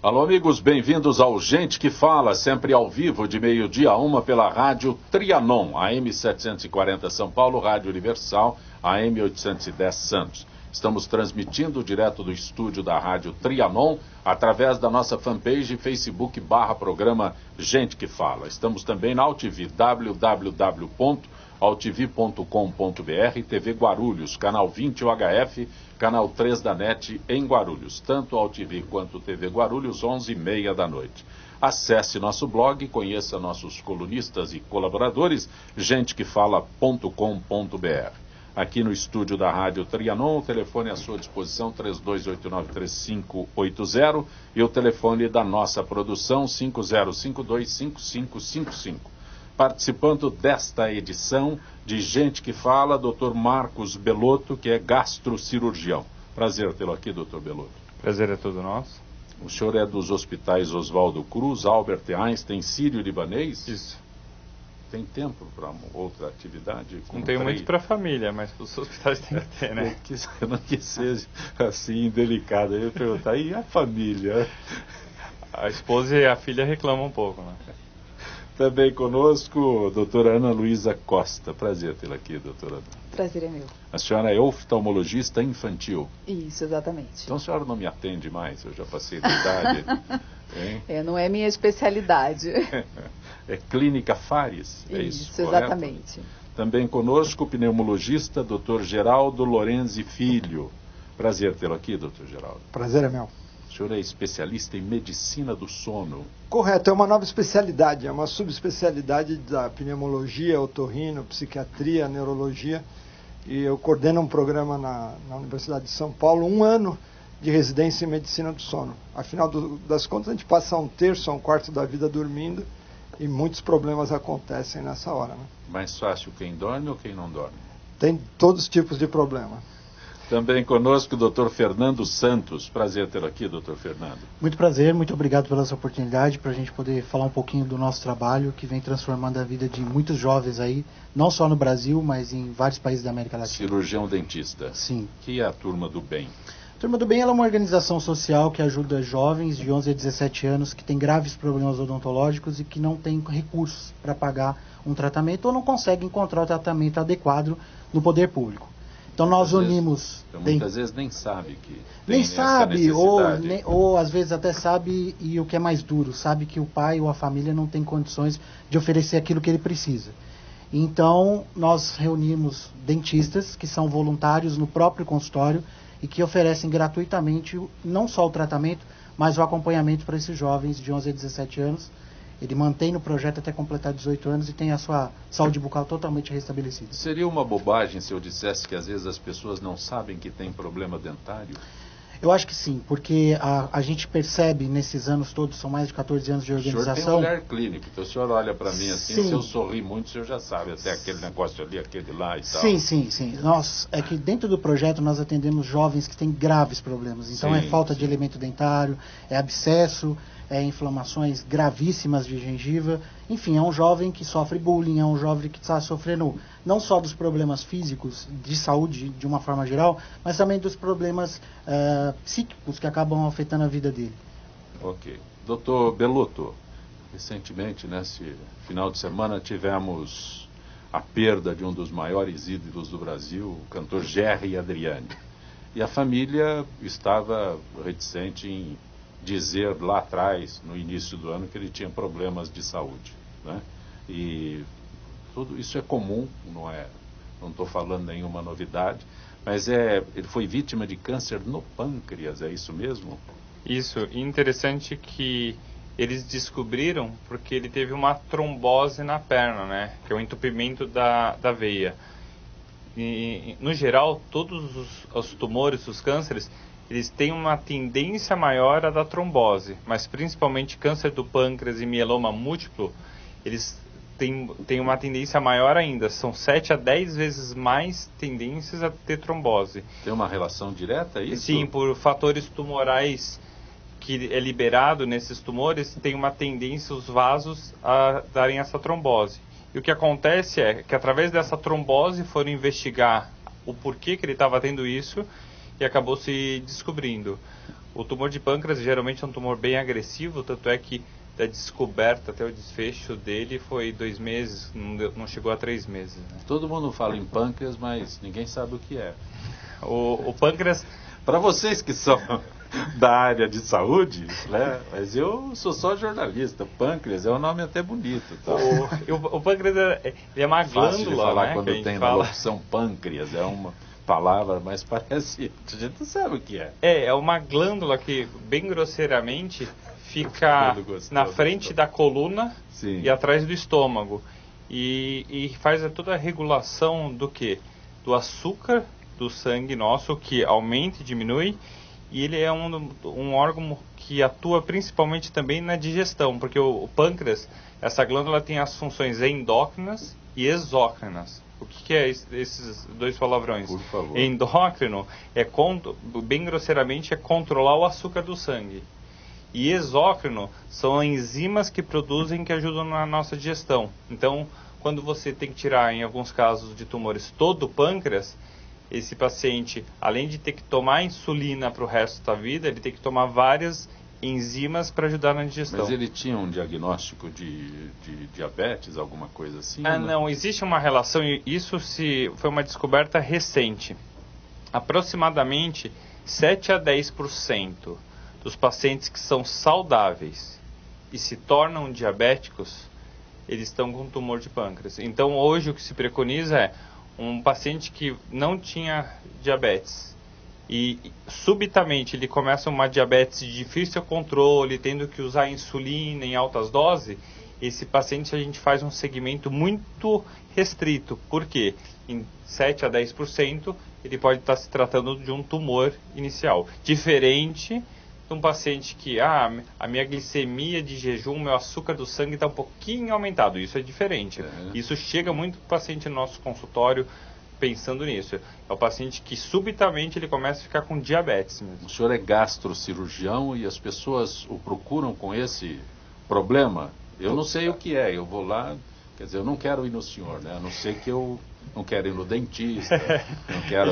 Alô, amigos, bem-vindos ao Gente que Fala, sempre ao vivo, de meio-dia a 1 pela rádio Trianon, AM 740 São Paulo, Rádio Universal, AM 810 Santos. Estamos transmitindo direto do estúdio da rádio Trianon, através da nossa fanpage Facebook/programa Gente que Fala. Estamos também na AltV, www.altv.com.br, TV Guarulhos, canal 20 UHF, canal 3 da NET em Guarulhos, tanto AltV quanto TV Guarulhos, 11h30 da noite. Acesse nosso blog, conheça nossos colunistas e colaboradores, gentequefala.com.br. Aqui no estúdio da Rádio Trianon, o telefone à sua disposição, 3289-3580, e o telefone da nossa produção, 5052-5555. Participando desta edição de Gente que Fala, Dr. Marcos Belotto, que é gastrocirurgião. Prazer tê-lo aqui, Dr. Belotto. Prazer é todo nosso. O senhor é dos hospitais Oswaldo Cruz, Albert Einstein, Sírio-Libanês? Isso. Tem tempo para outra atividade? Não tenho muito para a família, mas para os hospitais tem que ter, né? Eu não quis ser assim, indelicado. Eu ia perguntar, e a família? A esposa e a filha reclamam um pouco, né? Também conosco, doutora Ana Luísa Costa. Prazer tê-la aqui, doutora Ana. Prazer é meu. A senhora é oftalmologista infantil. Isso, exatamente. Então a senhora não me atende mais, eu já passei da idade. Não é minha especialidade. É Clínica Fares, é isso? Isso, exatamente. Correto? Também conosco, o pneumologista, doutor Geraldo Lorenzi Filho. Prazer tê-lo aqui, doutor Geraldo. Prazer é meu. O senhor é especialista em medicina do sono. Correto, é uma nova especialidade, é uma subespecialidade da pneumologia, otorrino, psiquiatria, neurologia. E eu coordeno um programa na Universidade de São Paulo, 1 ano de residência em medicina do sono. Afinal das contas, a gente passa 1/3 a 1/4 da vida dormindo e muitos problemas acontecem nessa hora, né? Mais fácil quem dorme ou quem não dorme? Tem todos os tipos de problema. Também conosco o Dr. Fernando Santos. Prazer tê-lo aqui, Dr. Fernando. Muito prazer, muito obrigado pela essa oportunidade para a gente poder falar um pouquinho do nosso trabalho que vem transformando a vida de muitos jovens aí, não só no Brasil, mas em vários países da América Latina. Cirurgião dentista. Sim. Que é a Turma do Bem? A Turma do Bem ela é uma organização social que ajuda jovens de 11 a 17 anos que têm graves problemas odontológicos e que não têm recursos para pagar um tratamento ou não conseguem encontrar o tratamento adequado no poder público. Então nós unimos... Muitas vezes nem sabe que tem essa necessidade. Ou às vezes até sabe, e o que é mais duro, sabe que o pai ou a família não tem condições de oferecer aquilo que ele precisa. Então nós reunimos dentistas que são voluntários no próprio consultório e que oferecem gratuitamente não só o tratamento, mas o acompanhamento para esses jovens de 11 a 17 anos. Ele mantém no projeto até completar 18 anos e tem a sua saúde bucal totalmente restabelecida. Seria uma bobagem se eu dissesse que às vezes as pessoas não sabem que tem problema dentário? Eu acho que sim, porque a gente percebe nesses anos todos, são mais de 14 anos de organização... O senhor tem olhar clínico, então o senhor olha para mim assim, sim. Se eu sorrir muito, o senhor já sabe, até aquele negócio ali, aquele lá e tal. Sim. É que dentro do projeto nós atendemos jovens que têm graves problemas. Então sim, é falta de elemento dentário, é abscesso, é inflamações gravíssimas de gengiva. Enfim, é um jovem que sofre bullying, é um jovem que está sofrendo não só dos problemas físicos, de saúde de uma forma geral, mas também dos problemas psíquicos que acabam afetando a vida dele. Ok. Doutor Belotto, recentemente, nesse final de semana, tivemos a perda de um dos maiores ídolos do Brasil, o cantor Gerry Adriani. E a família estava reticente em dizer lá atrás, no início do ano, que ele tinha problemas de saúde, né? E tudo isso é comum, não estou falando nenhuma novidade, mas ele foi vítima de câncer no pâncreas, é isso mesmo? Isso, e interessante que eles descobriram porque ele teve uma trombose na perna, né? Que é o entupimento da veia. E, no geral, todos os tumores, os cânceres, eles têm uma tendência maior a da trombose, mas principalmente câncer do pâncreas e mieloma múltiplo, eles têm uma tendência maior ainda, são 7 a 10 vezes mais tendências a ter trombose. Tem uma relação direta, é isso? Sim, por fatores tumorais que é liberado nesses tumores, tem uma tendência os vasos a darem essa trombose. E o que acontece é que através dessa trombose foram investigar o porquê que ele estava tendo isso e acabou se descobrindo. O tumor de pâncreas geralmente é um tumor bem agressivo, tanto é que da descoberta até o desfecho dele foi 2 meses, não chegou a 3 meses. Né? Todo mundo fala em pâncreas, mas ninguém sabe o que é. O pâncreas... Para vocês que são da área de saúde, né? Mas eu sou só jornalista. Pâncreas é um nome até bonito. Tá? O pâncreas é uma glândula, de falar, né? Quando que a gente tem fala. na locução pâncreas, é uma palavra, mas parece... A gente não sabe o que é. É uma glândula que, bem grosseiramente, fica na frente da coluna Sim. e atrás do estômago. E faz toda a regulação do quê? Do açúcar do sangue nosso, que aumenta e diminui. E ele é um órgão que atua principalmente também na digestão, porque o pâncreas, essa glândula tem as funções endócrinas e exócrinas. O que é esses 2 palavrões? Por favor. Endócrino, bem grosseiramente, é controlar o açúcar do sangue. E exócrino são enzimas que produzem, que ajudam na nossa digestão. Então, quando você tem que tirar, em alguns casos de tumores, todo o pâncreas, esse paciente, além de ter que tomar insulina para o resto da vida, ele tem que tomar várias enzimas para ajudar na digestão. Mas ele tinha um diagnóstico de diabetes, alguma coisa assim? Não, existe uma relação, e isso foi uma descoberta recente. Aproximadamente 7 a 10% dos pacientes que são saudáveis e se tornam diabéticos, eles estão com tumor de pâncreas. Então, hoje o que se preconiza é um paciente que não tinha diabetes e subitamente ele começa uma diabetes de difícil controle, tendo que usar insulina em altas doses, esse paciente a gente faz um segmento muito restrito. Por quê? Em 7 a 10% ele pode estar se tratando de um tumor inicial. Diferente de um paciente que a minha glicemia de jejum, meu açúcar do sangue está um pouquinho aumentado. Isso é diferente. Isso chega muito para o paciente no nosso consultório pensando nisso. É o paciente que subitamente ele começa a ficar com diabetes mesmo. O senhor é gastrocirurgião e as pessoas o procuram com esse problema? Eu não sei o que é, eu vou lá, quer dizer, eu não quero ir no senhor, né? A não ser que eu não quero ir no dentista, não quero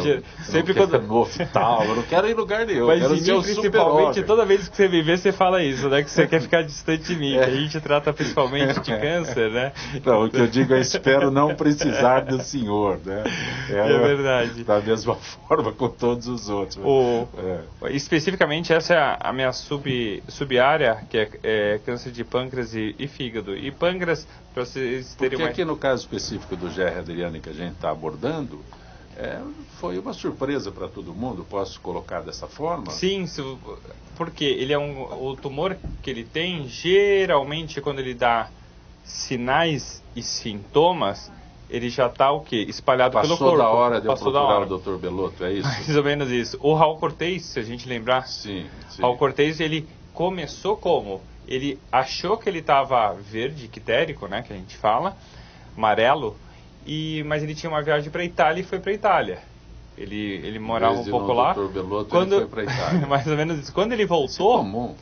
no oftalmo, eu não quero ir em lugar nenhum. Mas quero em mim, principalmente, toda vez que você me vê, você fala isso, né? Que você quer ficar distante de mim, que a gente trata principalmente de câncer, né? Não, o que eu digo é espero não precisar do senhor, né? É verdade. Da mesma forma com todos os outros. Especificamente, essa é a minha sub-área, que é câncer de pâncreas e fígado. E pâncreas, para vocês terem Porque aqui no caso específico do Gerry Adriani que a gente está abordando, foi uma surpresa para todo mundo, posso colocar dessa forma? Sim, porque ele é o tumor que ele tem, geralmente quando ele dá sinais e sintomas, ele já está o quê? Espalhado pelo corpo. Passou da hora de eu procurar o Dr. Belotto, é isso? Mais ou menos isso. O Raul Cortez, se a gente lembrar, sim. Raul Cortez, ele começou como? Ele achou que ele estava verde, ictérico, né, que a gente fala, amarelo, mas ele tinha uma viagem para a Itália e foi para a Itália. Ele morava um pouco lá. Dr. Belotto, ele foi para a Itália. Mais ou menos isso. Quando ele voltou... Isso é comum.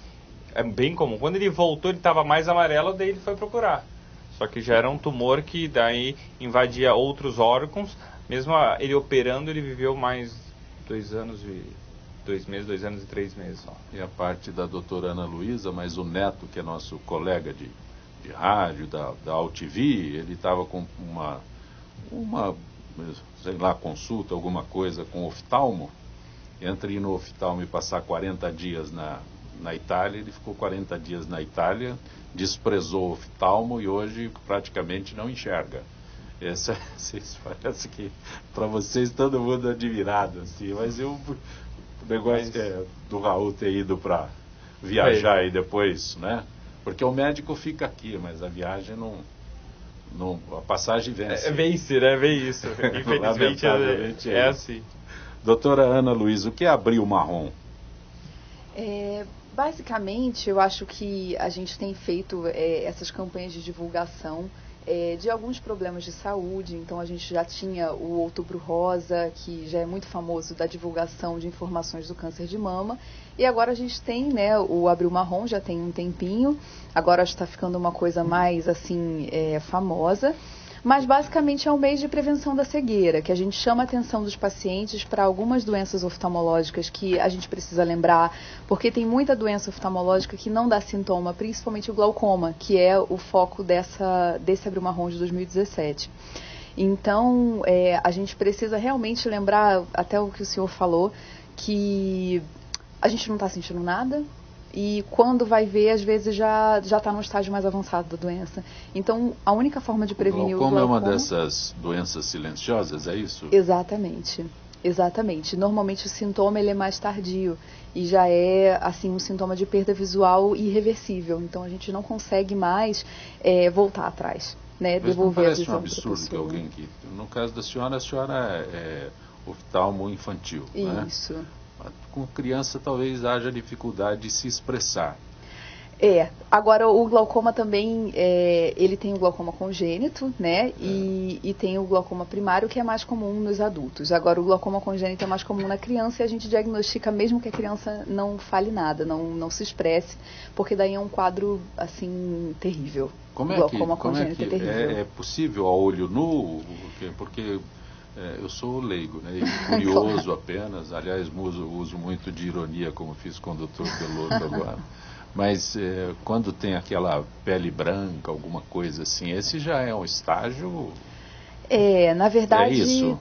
É bem comum. Quando ele voltou, ele estava mais amarelo, daí ele foi procurar. Só que já era um tumor que daí invadia outros órgãos. Mesmo ele operando, ele viveu mais 2 anos e 2 meses, 2 anos e 3 meses só. E a parte da doutora Ana Luísa, mas o neto, que é nosso colega de rádio, da AltV, ele estava com uma, sei lá, consulta, alguma coisa com oftalmo. Entre ir no oftalmo e passar 40 dias na Itália, ele ficou 40 dias na Itália, desprezou o oftalmo e hoje praticamente não enxerga. Parece que para vocês todo mundo é admirado, assim, mas o negócio do Raul ter ido para viajar e depois, né? Porque o médico fica aqui, mas a viagem a passagem vence. Vence, né? Vem isso. Infelizmente é assim. Doutora Ana Luísa, o que é Abril Marrom? Basicamente, eu acho que a gente tem feito essas campanhas de divulgação de alguns problemas de saúde. Então, a gente já tinha o Outubro Rosa, que já é muito famoso da divulgação de informações do câncer de mama. E agora a gente tem, né, o Abril Marrom, já tem um tempinho. Agora está ficando uma coisa mais, assim, famosa. Mas basicamente é um mês de prevenção da cegueira, que a gente chama a atenção dos pacientes para algumas doenças oftalmológicas que a gente precisa lembrar, porque tem muita doença oftalmológica que não dá sintoma, principalmente o glaucoma, que é o foco desse Abril Marrom de 2017. Então, a gente precisa realmente lembrar, até o que o senhor falou, que a gente não está sentindo nada e quando vai ver, às vezes já está num estágio mais avançado da doença. Então, a única forma de prevenir o glaucoma... é uma dessas doenças silenciosas, é isso? Exatamente. Exatamente. Normalmente o sintoma ele é mais tardio e já é assim um sintoma de perda visual irreversível. Então, a gente não consegue mais voltar atrás. Né, mas não parece um absurdo que alguém que... No caso da senhora, a senhora é oftalmo infantil, né? Isso. Com criança talvez haja dificuldade de se expressar. Agora o glaucoma também, ele tem o glaucoma congênito, né? E tem o glaucoma primário, que é mais comum nos adultos. Agora o glaucoma congênito é mais comum na criança e a gente diagnostica mesmo que a criança não fale nada, não se expresse, porque daí é um quadro, assim, terrível. Como é que é possível a olho nu? Porque eu sou leigo, né? E curioso apenas. Aliás, uso muito de ironia, como fiz com o Dr. Belotto agora. Mas quando tem aquela pele branca, alguma coisa assim, esse já é um estágio... na verdade... É isso?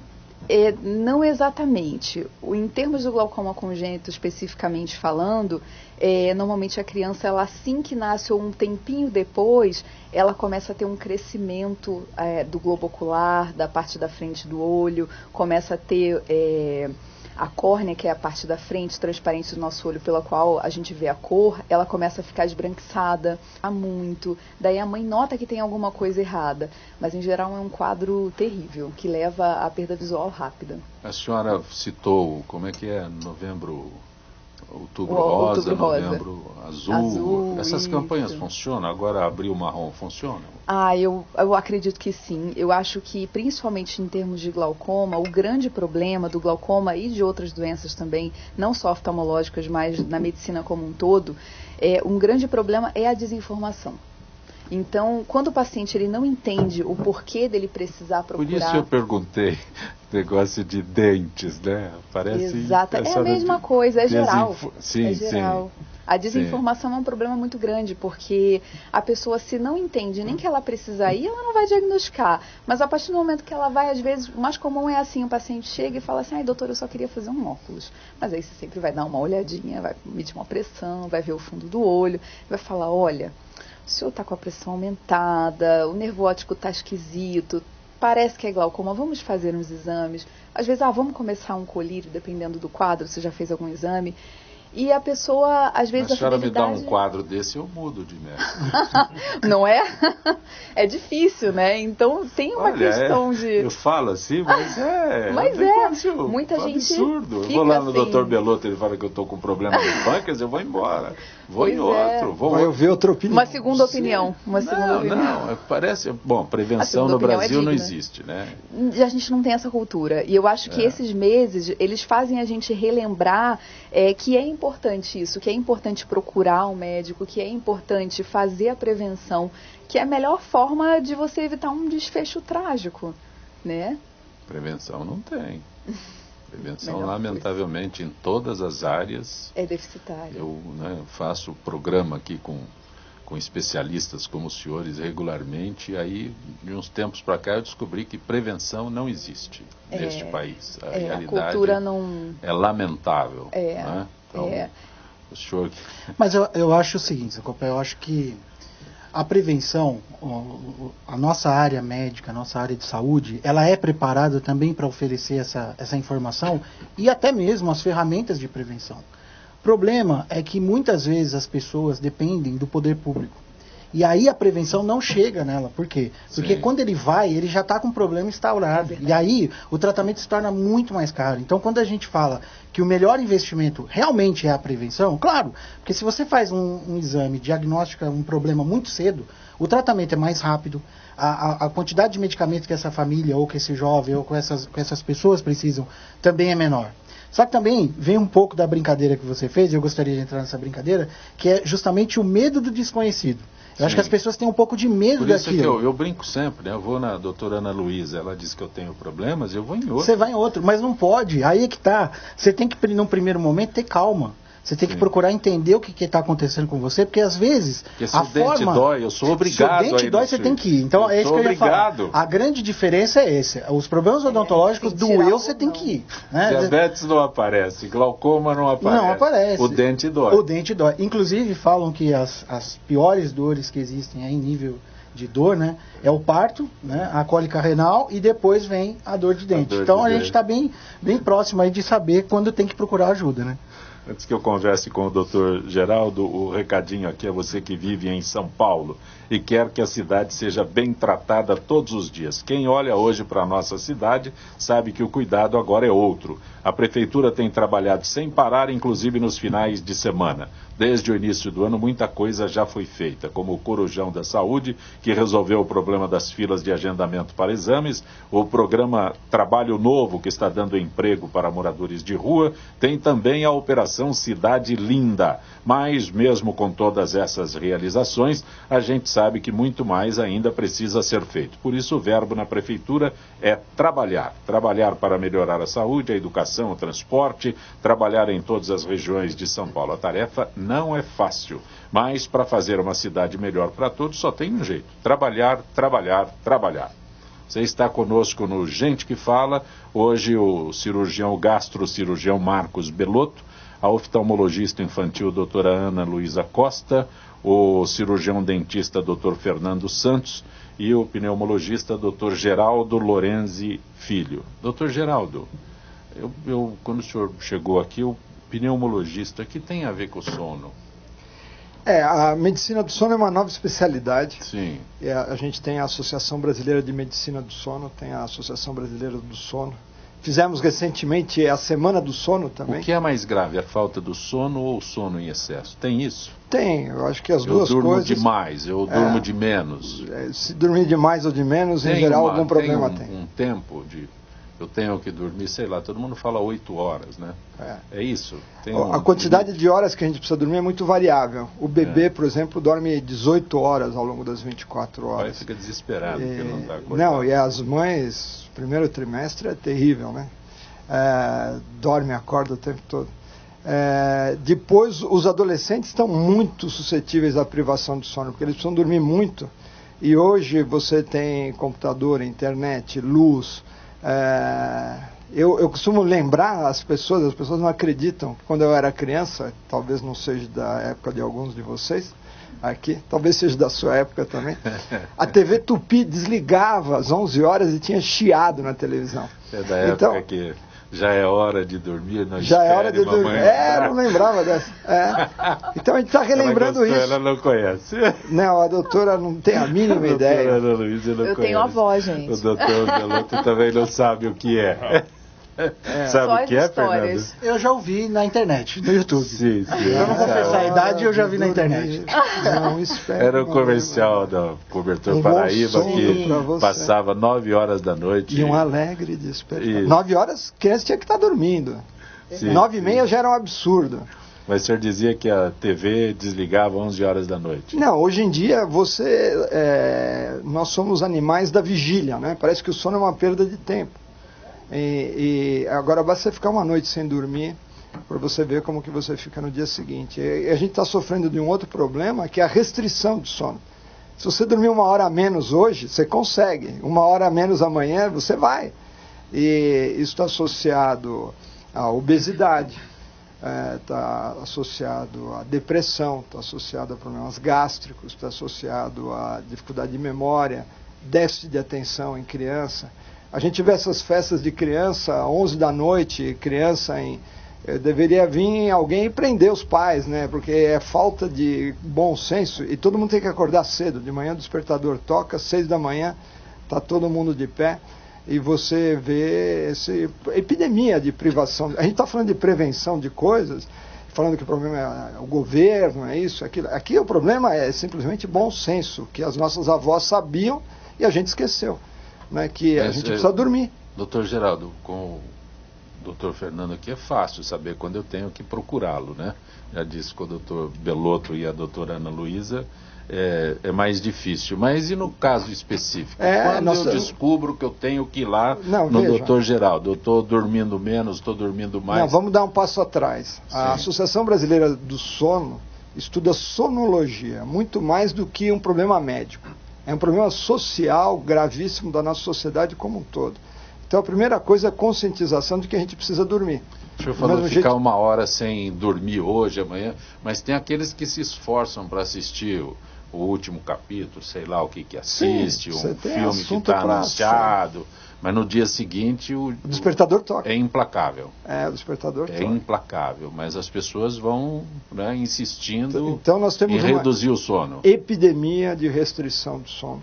Não exatamente. Em termos do glaucoma congênito, especificamente falando, normalmente a criança, ela, assim que nasce ou um tempinho depois, ela começa a ter um crescimento do globo ocular, da parte da frente do olho, começa a ter a córnea, que é a parte da frente transparente do nosso olho, pela qual a gente vê a cor, ela começa a ficar esbranquiçada, há muito. Daí a mãe nota que tem alguma coisa errada, mas em geral é um quadro terrível, que leva à perda visual rápida. A senhora citou, como é que é, outubro rosa, novembro azul. Essas isso. campanhas funcionam? Agora Abril Marrom funciona? Eu acredito que sim. Eu acho que, principalmente em termos de glaucoma, o grande problema do glaucoma e de outras doenças também, não só oftalmológicas, mas na medicina como um todo, um grande problema é a desinformação. Então, quando o paciente ele não entende o porquê dele precisar procurar... Por isso eu perguntei, negócio de dentes, né? Parece... Exato, é a mesma coisa, é geral. Sim, é geral. Sim. A desinformação é um problema muito grande, porque a pessoa, se não entende nem que ela precisa ir, ela não vai diagnosticar. Mas a partir do momento que ela vai, às vezes, o mais comum é assim, o paciente chega e fala assim, ai doutor, eu só queria fazer um óculos. Mas aí você sempre vai dar uma olhadinha, vai medir uma pressão, vai ver o fundo do olho, vai falar, olha... O senhor está com a pressão aumentada, o nervo óptico está esquisito, parece que é glaucoma, vamos fazer uns exames. Às vezes, vamos começar um colírio, dependendo do quadro, você já fez algum exame. E a pessoa, às vezes, a senhora me dá um quadro desse, eu mudo de médico. Não é? É difícil, né? Então, tem uma questão de... Eu falo assim, mas muita gente absurdo. Eu vou lá no Dr. Belotto, ele fala que eu estou com problema de pâncreas, eu vou embora. Vou em outro. Vai ouvir outra opinião. Uma segunda opinião. Não, parece... Bom, prevenção no Brasil não existe, né? A gente não tem essa cultura. E eu acho que esses meses, eles fazem a gente relembrar que é importante isso, que é importante procurar um médico, que é importante fazer a prevenção, que é a melhor forma de você evitar um desfecho trágico, né? Prevenção não tem. Prevenção, lamentavelmente, em todas as áreas... É deficitária. Eu faço programa aqui com especialistas como os senhores regularmente, e aí, de uns tempos para cá, eu descobri que prevenção não existe neste país. A realidade a cultura não... é lamentável. Né? Então, o senhor... Mas eu acho o seguinte, eu acho que a prevenção, a nossa área médica, a nossa área de saúde, ela é preparada também para oferecer essa informação e até mesmo as ferramentas de prevenção. O problema é que muitas vezes as pessoas dependem do poder público. E aí a prevenção não chega nela. Por quê? Porque quando ele vai, ele já está com um problema instaurado. E aí o tratamento se torna muito mais caro. Então quando a gente fala que o melhor investimento realmente é a prevenção, claro, porque se você faz um exame, diagnostica um problema muito cedo, o tratamento é mais rápido, a quantidade de medicamentos que essa família, ou que esse jovem, ou que essas pessoas precisam, também é menor. Só que também vem um pouco da brincadeira que você fez, e eu gostaria de entrar nessa brincadeira, que é justamente o medo do desconhecido. Eu acho que as pessoas têm um pouco de medo Por isso daquilo. é que eu brinco sempre, né? Eu vou na doutora Ana Luísa, ela diz que eu tenho problemas, eu vou em outro. Você vai em outro, mas não pode. Aí é que tá. Você tem que, num primeiro momento, ter calma. Você tem que procurar entender o que está acontecendo com você, porque às vezes porque se o dente dói, eu sou obrigado. Se o dente dói, você tem que ir. Então é isso que eu ia falar. A grande diferença é esse. Os problemas odontológicos doeu, você tem que ir. Né? Diabetes não aparece, glaucoma não aparece. Não aparece. O dente dói. O dente dói. Inclusive falam que as piores dores que existem aí em nível de dor, né, é o parto, né, a cólica renal e depois vem a dor de dente. Então a gente está bem próximo aí de saber quando tem que procurar ajuda, né? Antes que eu converse com o Dr. Geraldo, o recadinho aqui é você que vive em São Paulo e quer que a cidade seja bem tratada todos os dias. Quem olha hoje para a nossa cidade sabe que o cuidado agora é outro. A Prefeitura tem trabalhado sem parar, inclusive nos finais de semana. Desde o início do ano, muita coisa já foi feita, como o Corujão da Saúde, que resolveu o problema das filas de agendamento para exames, o programa Trabalho Novo, que está dando emprego para moradores de rua, tem também a Operação Cidade Linda. Mas, mesmo com todas essas realizações, a gente sabe que muito mais ainda precisa ser feito. Por isso, o verbo na Prefeitura é trabalhar. Trabalhar para melhorar a saúde, a educação, o transporte, trabalhar em todas as regiões de São Paulo. A tarefa não é fácil, mas para fazer uma cidade melhor para todos só tem um jeito: trabalhar, trabalhar, trabalhar. Você está conosco no Gente que Fala, hoje o gastrocirurgião Marcos Belotto, a oftalmologista infantil doutora Ana Luísa Costa, o cirurgião dentista doutor Fernando Santos e o pneumologista doutor Geraldo Lorenzi Filho. Doutor Geraldo, quando o senhor chegou aqui, o pneumologista, que tem a ver com o sono? A medicina do sono é uma nova especialidade. Sim. A gente tem a Associação Brasileira de Medicina do Sono, tem a Associação Brasileira do Sono. Fizemos recentemente a Semana do Sono também. O que é mais grave, a falta do sono ou o sono em excesso? Tem isso? Tem, eu acho que as duas coisas. Eu durmo demais, eu durmo de menos. Se dormir de mais ou de menos, em geral, algum problema tem. Um tempo de... Eu tenho que dormir, sei lá, todo mundo fala 8 horas, né? É isso. A quantidade de horas que a gente precisa dormir é muito variável. O bebê, por exemplo, dorme 18 horas ao longo das 24 horas. Aí fica desesperado porque não está acordado. Não, e as mães, primeiro trimestre é terrível, né? Dorme e acorda o tempo todo. Depois, os adolescentes estão muito suscetíveis à privação de sono, porque eles precisam dormir muito. E hoje você tem computador, internet, luz... Eu costumo lembrar as pessoas não acreditam que quando eu era criança, talvez não seja da época de alguns de vocês aqui, talvez seja da sua época também, a TV Tupi desligava às 11 horas e tinha chiado na televisão. É da época que já é hora de dormir, já é hora de dormir. Não lembrava dessa. Então a gente está relembrando isso. Ela não conhece. Não, a doutora não tem a mínima ideia. Ana Luísa não conhece. Tenho avó, gente. O doutor Belotto também não sabe o que é. Sabe o que é, Fernando? Eu já ouvi na internet, no YouTube. Sim. Eu não confessar a idade, eu já vi na internet. Não, espero. Era o comercial da Cobertor Paraíba que passava 9 horas da noite. E um alegre despertar. 9 horas, criança tinha que estar dormindo. 9h30 já era um absurdo. Mas o senhor dizia que a TV desligava 11 horas da noite. Não, hoje em dia nós somos animais da vigília, né? Parece que o sono é uma perda de tempo. E agora basta você ficar uma noite sem dormir para você ver como que você fica no dia seguinte. E a gente está sofrendo de um outro problema, que é a restrição do sono. Se você dormir 1 hora a menos hoje, você consegue. 1 hora a menos amanhã, você vai. E isso está associado à obesidade, está associado à depressão, está associado a problemas gástricos, está associado à dificuldade de memória, déficit de atenção em criança. A gente vê essas festas de criança, 11 da noite, deveria vir alguém e prender os pais, né? Porque é falta de bom senso e todo mundo tem que acordar cedo. De manhã o despertador toca, 6 da manhã, está todo mundo de pé e você vê essa epidemia de privação. A gente está falando de prevenção de coisas, falando que o problema é o governo, é isso, aquilo. Aqui o problema é simplesmente bom senso, que as nossas avós sabiam e a gente esqueceu. Né, que a gente precisa dormir. Doutor Geraldo, com o doutor Fernando aqui é fácil saber quando eu tenho que procurá-lo, né? Já disse com o doutor Belotto e a doutora Ana Luísa, é mais difícil. Mas e no caso específico? Quando eu descubro que eu tenho que ir lá no doutor Geraldo, eu estou dormindo menos, estou dormindo mais? Não, vamos dar um passo atrás. Sim. A Associação Brasileira do Sono estuda sonologia, muito mais do que um problema médico. É um problema social gravíssimo da nossa sociedade como um todo. Então a primeira coisa é a conscientização de que a gente precisa dormir. O senhor falou de ficar uma hora sem dormir hoje, amanhã, mas tem aqueles que se esforçam para assistir o último capítulo, sei lá o que assiste, um filme que está anunciado, mas no dia seguinte o despertador toca. É implacável. O despertador toca. É implacável, mas as pessoas vão, né, insistindo então nós temos em reduzir o sono. Epidemia de restrição do sono.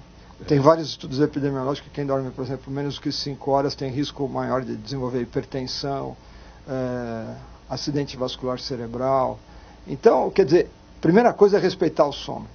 Tem vários estudos epidemiológicos que quem dorme, por exemplo, menos que 5 horas tem risco maior de desenvolver hipertensão, acidente vascular cerebral. Então, quer dizer, primeira coisa é respeitar o sono.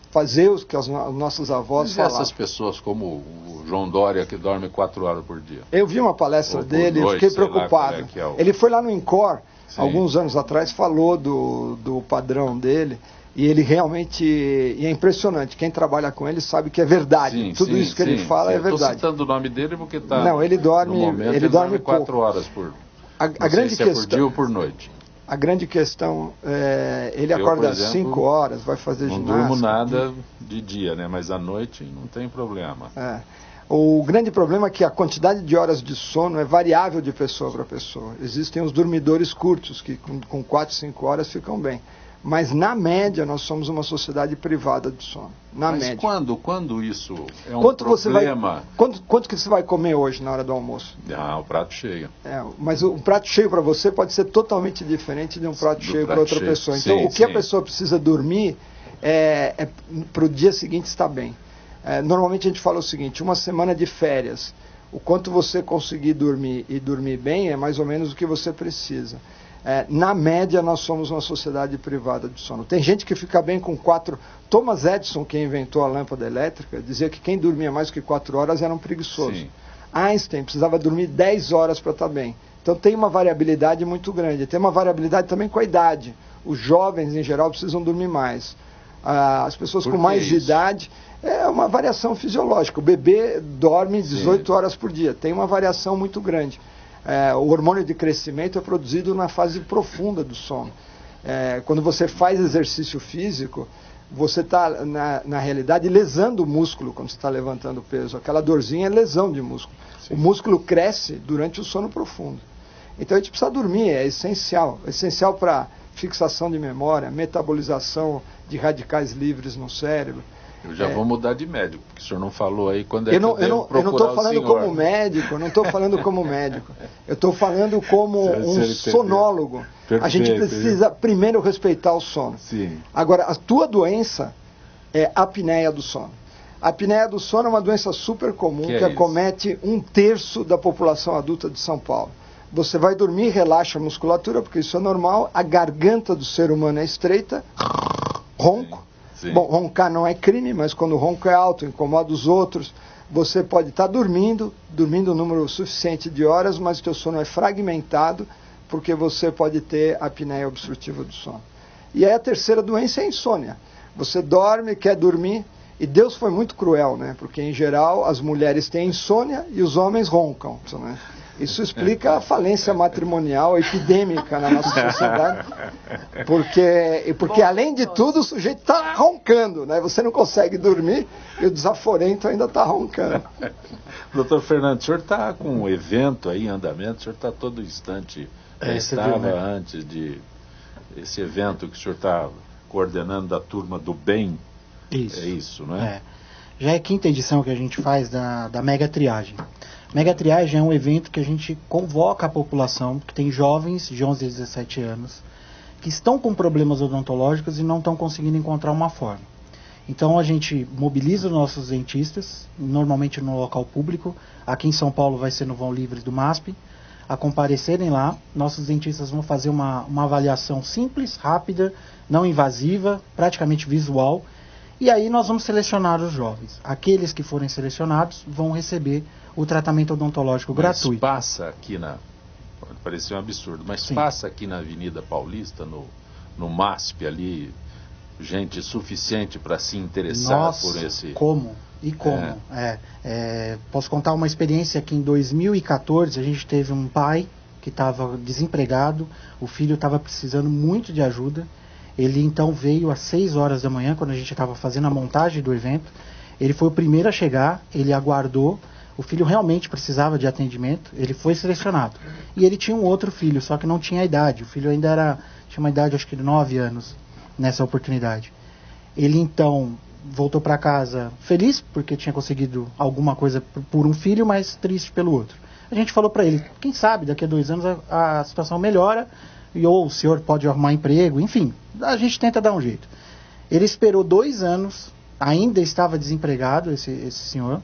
Fazer o que as nossas avós falavam. Essas pessoas como o João Dória, que dorme 4 horas por dia. Eu vi uma palestra dele e fiquei preocupado. Ele foi lá no INCOR, alguns anos atrás, falou do padrão dele, e ele realmente... E é impressionante, quem trabalha com ele sabe que é verdade. Tudo isso que ele fala é verdade. Estou citando o nome dele porque está... Não, ele dorme, no momento, ele dorme 4 horas por... A grande questão, por dia ou por noite. A grande questão é, ele acorda às 5 horas, vai fazer ginástica. Não durmo nada de dia, né? Mas à noite não tem problema. O grande problema é que a quantidade de horas de sono é variável de pessoa para pessoa. Existem os dormidores curtos, que com 4, 5 horas ficam bem. Mas, na média, nós somos uma sociedade privada de sono. Mas média. Quando isso é um problema... Quanto que você vai comer hoje na hora do almoço? O prato cheio. Mas um prato cheio para você pode ser totalmente diferente de um prato cheio para outra pessoa. Então, o que a pessoa precisa dormir para o dia seguinte estar bem. Normalmente a gente fala o seguinte, uma semana de férias, o quanto você conseguir dormir e dormir bem é mais ou menos o que você precisa. Na média, nós somos uma sociedade privada de sono. Tem gente que fica bem com 4... Thomas Edison, que inventou a lâmpada elétrica, dizia que quem dormia mais que 4 horas era um preguiçoso. Sim. Einstein precisava dormir 10 horas para estar bem. Então tem uma variabilidade muito grande. Tem uma variabilidade também com a idade. Os jovens, em geral, precisam dormir mais. As pessoas com mais de idade... É uma variação fisiológica. O bebê dorme 18 horas por dia. Tem uma variação muito grande. O hormônio de crescimento é produzido na fase profunda do sono. Quando você faz exercício físico, você está, na realidade, lesando o músculo quando você está levantando peso. Aquela dorzinha é lesão de músculo. Sim. O músculo cresce durante o sono profundo. Então a gente precisa dormir, é essencial. É essencial para fixação de memória, metabolização de radicais livres no cérebro. Eu já vou mudar de médico, porque o senhor não falou aí quando é eu não estou falando como médico, eu estou falando como um sonólogo. Perfeito. A gente precisa primeiro respeitar o sono. Sim. Agora, a tua doença é a apneia do sono. A apneia do sono é uma doença super comum que acomete 1/3 da população adulta de São Paulo. Você vai dormir, relaxa a musculatura, porque isso é normal, a garganta do ser humano é estreita, ronco. Sim. Bom, roncar não é crime, mas quando o ronco é alto, incomoda os outros, você pode estar dormindo um número suficiente de horas, mas o teu sono é fragmentado, porque você pode ter apneia obstrutiva do sono. E aí a terceira doença é a insônia. Você dorme, quer dormir, e Deus foi muito cruel, né? Porque em geral as mulheres têm insônia e os homens roncam, né? Isso explica a falência matrimonial epidêmica na nossa sociedade, porque além de tudo o sujeito está roncando, né? Você não consegue dormir e o desaforento ainda está roncando. Doutor Fernando, o senhor está com um evento aí em andamento, o senhor está todo instante, estava antes de esse evento que o senhor está coordenando da Turma do Bem. Isso. É isso, não é? Já é a 5ª edição que a gente faz da Mega Triagem. Mega Triagem é um evento que a gente convoca a população, que tem jovens de 11 a 17 anos, que estão com problemas odontológicos e não estão conseguindo encontrar uma forma. Então a gente mobiliza os nossos dentistas, normalmente no local público. Aqui em São Paulo vai ser no Vão Livres do MASP, a comparecerem lá. Nossos dentistas vão fazer uma avaliação simples, rápida, não invasiva, praticamente visual. E aí nós vamos selecionar os jovens. Aqueles que forem selecionados vão receber o tratamento odontológico gratuito. Passa aqui pode parecer um absurdo, mas passa aqui na Avenida Paulista, no MASP ali, gente suficiente para se interessar por esse... Como? E como? Posso contar uma experiência que em 2014 a gente teve um pai que estava desempregado, o filho estava precisando muito de ajuda. Ele então veio às 6 horas da manhã, quando a gente estava fazendo a montagem do evento. Ele foi o primeiro a chegar, ele aguardou. O filho realmente precisava de atendimento, ele foi selecionado. E ele tinha um outro filho, só que não tinha idade. O filho ainda tinha uma idade, acho que de 9 anos, nessa oportunidade. Ele então voltou para casa feliz, porque tinha conseguido alguma coisa por um filho, mas triste pelo outro. A gente falou para ele, quem sabe daqui a 2 anos a situação melhora, ou o senhor pode arrumar emprego, enfim, a gente tenta dar um jeito. Ele esperou 2 anos, ainda estava desempregado, esse senhor,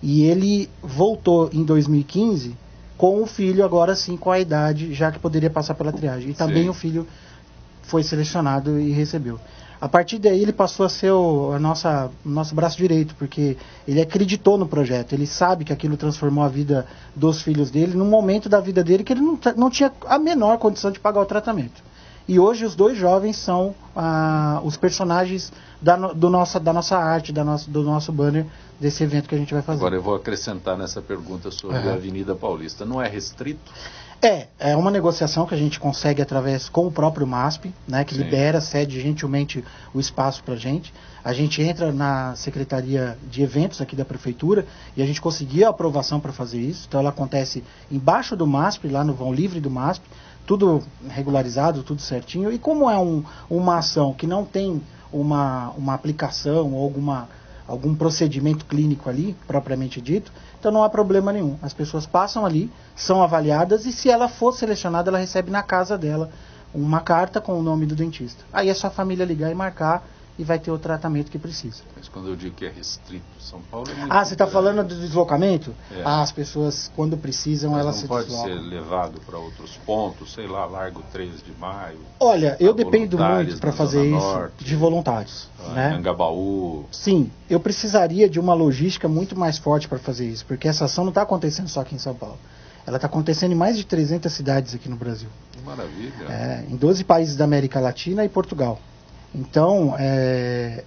e ele voltou em 2015 com o filho, agora sim com a idade, já que poderia passar pela triagem. E também o filho foi selecionado e recebeu. A partir daí ele passou a ser o nosso braço direito, porque ele acreditou no projeto, ele sabe que aquilo transformou a vida dos filhos dele num momento da vida dele que ele não tinha a menor condição de pagar o tratamento. E hoje os 2 jovens são os personagens da nossa arte, do nosso banner, desse evento que a gente vai fazer. Agora eu vou acrescentar nessa pergunta sobre a Avenida Paulista. Não é restrito? É uma negociação que a gente consegue através com o próprio MASP, né, que libera, cede gentilmente o espaço para a gente. A gente entra na Secretaria de Eventos aqui da Prefeitura e a gente conseguiu a aprovação para fazer isso. Então ela acontece embaixo do MASP, lá no vão livre do MASP, tudo regularizado, tudo certinho. E como é uma ação que não tem uma aplicação ou algum procedimento clínico ali, propriamente dito, então não há problema nenhum. As pessoas passam ali, são avaliadas e se ela for selecionada, ela recebe na casa dela uma carta com o nome do dentista. Aí é só a família ligar e marcar e vai ter o tratamento que precisa. Mas quando eu digo que é restrito, São Paulo é muito você está falando do deslocamento? É. As pessoas, quando precisam, mas elas não se pode deslocam. ser levado para outros pontos, sei lá, Largo 3 de Maio. Olha, eu dependo muito para na fazer Zona isso Norte, de voluntários. Né? Anhangabaú. Sim, eu precisaria de uma logística muito mais forte para fazer isso, porque essa ação não está acontecendo só aqui em São Paulo. Ela está acontecendo em mais de 300 cidades aqui no Brasil. Que maravilha. Em 12 países da América Latina e Portugal. Então,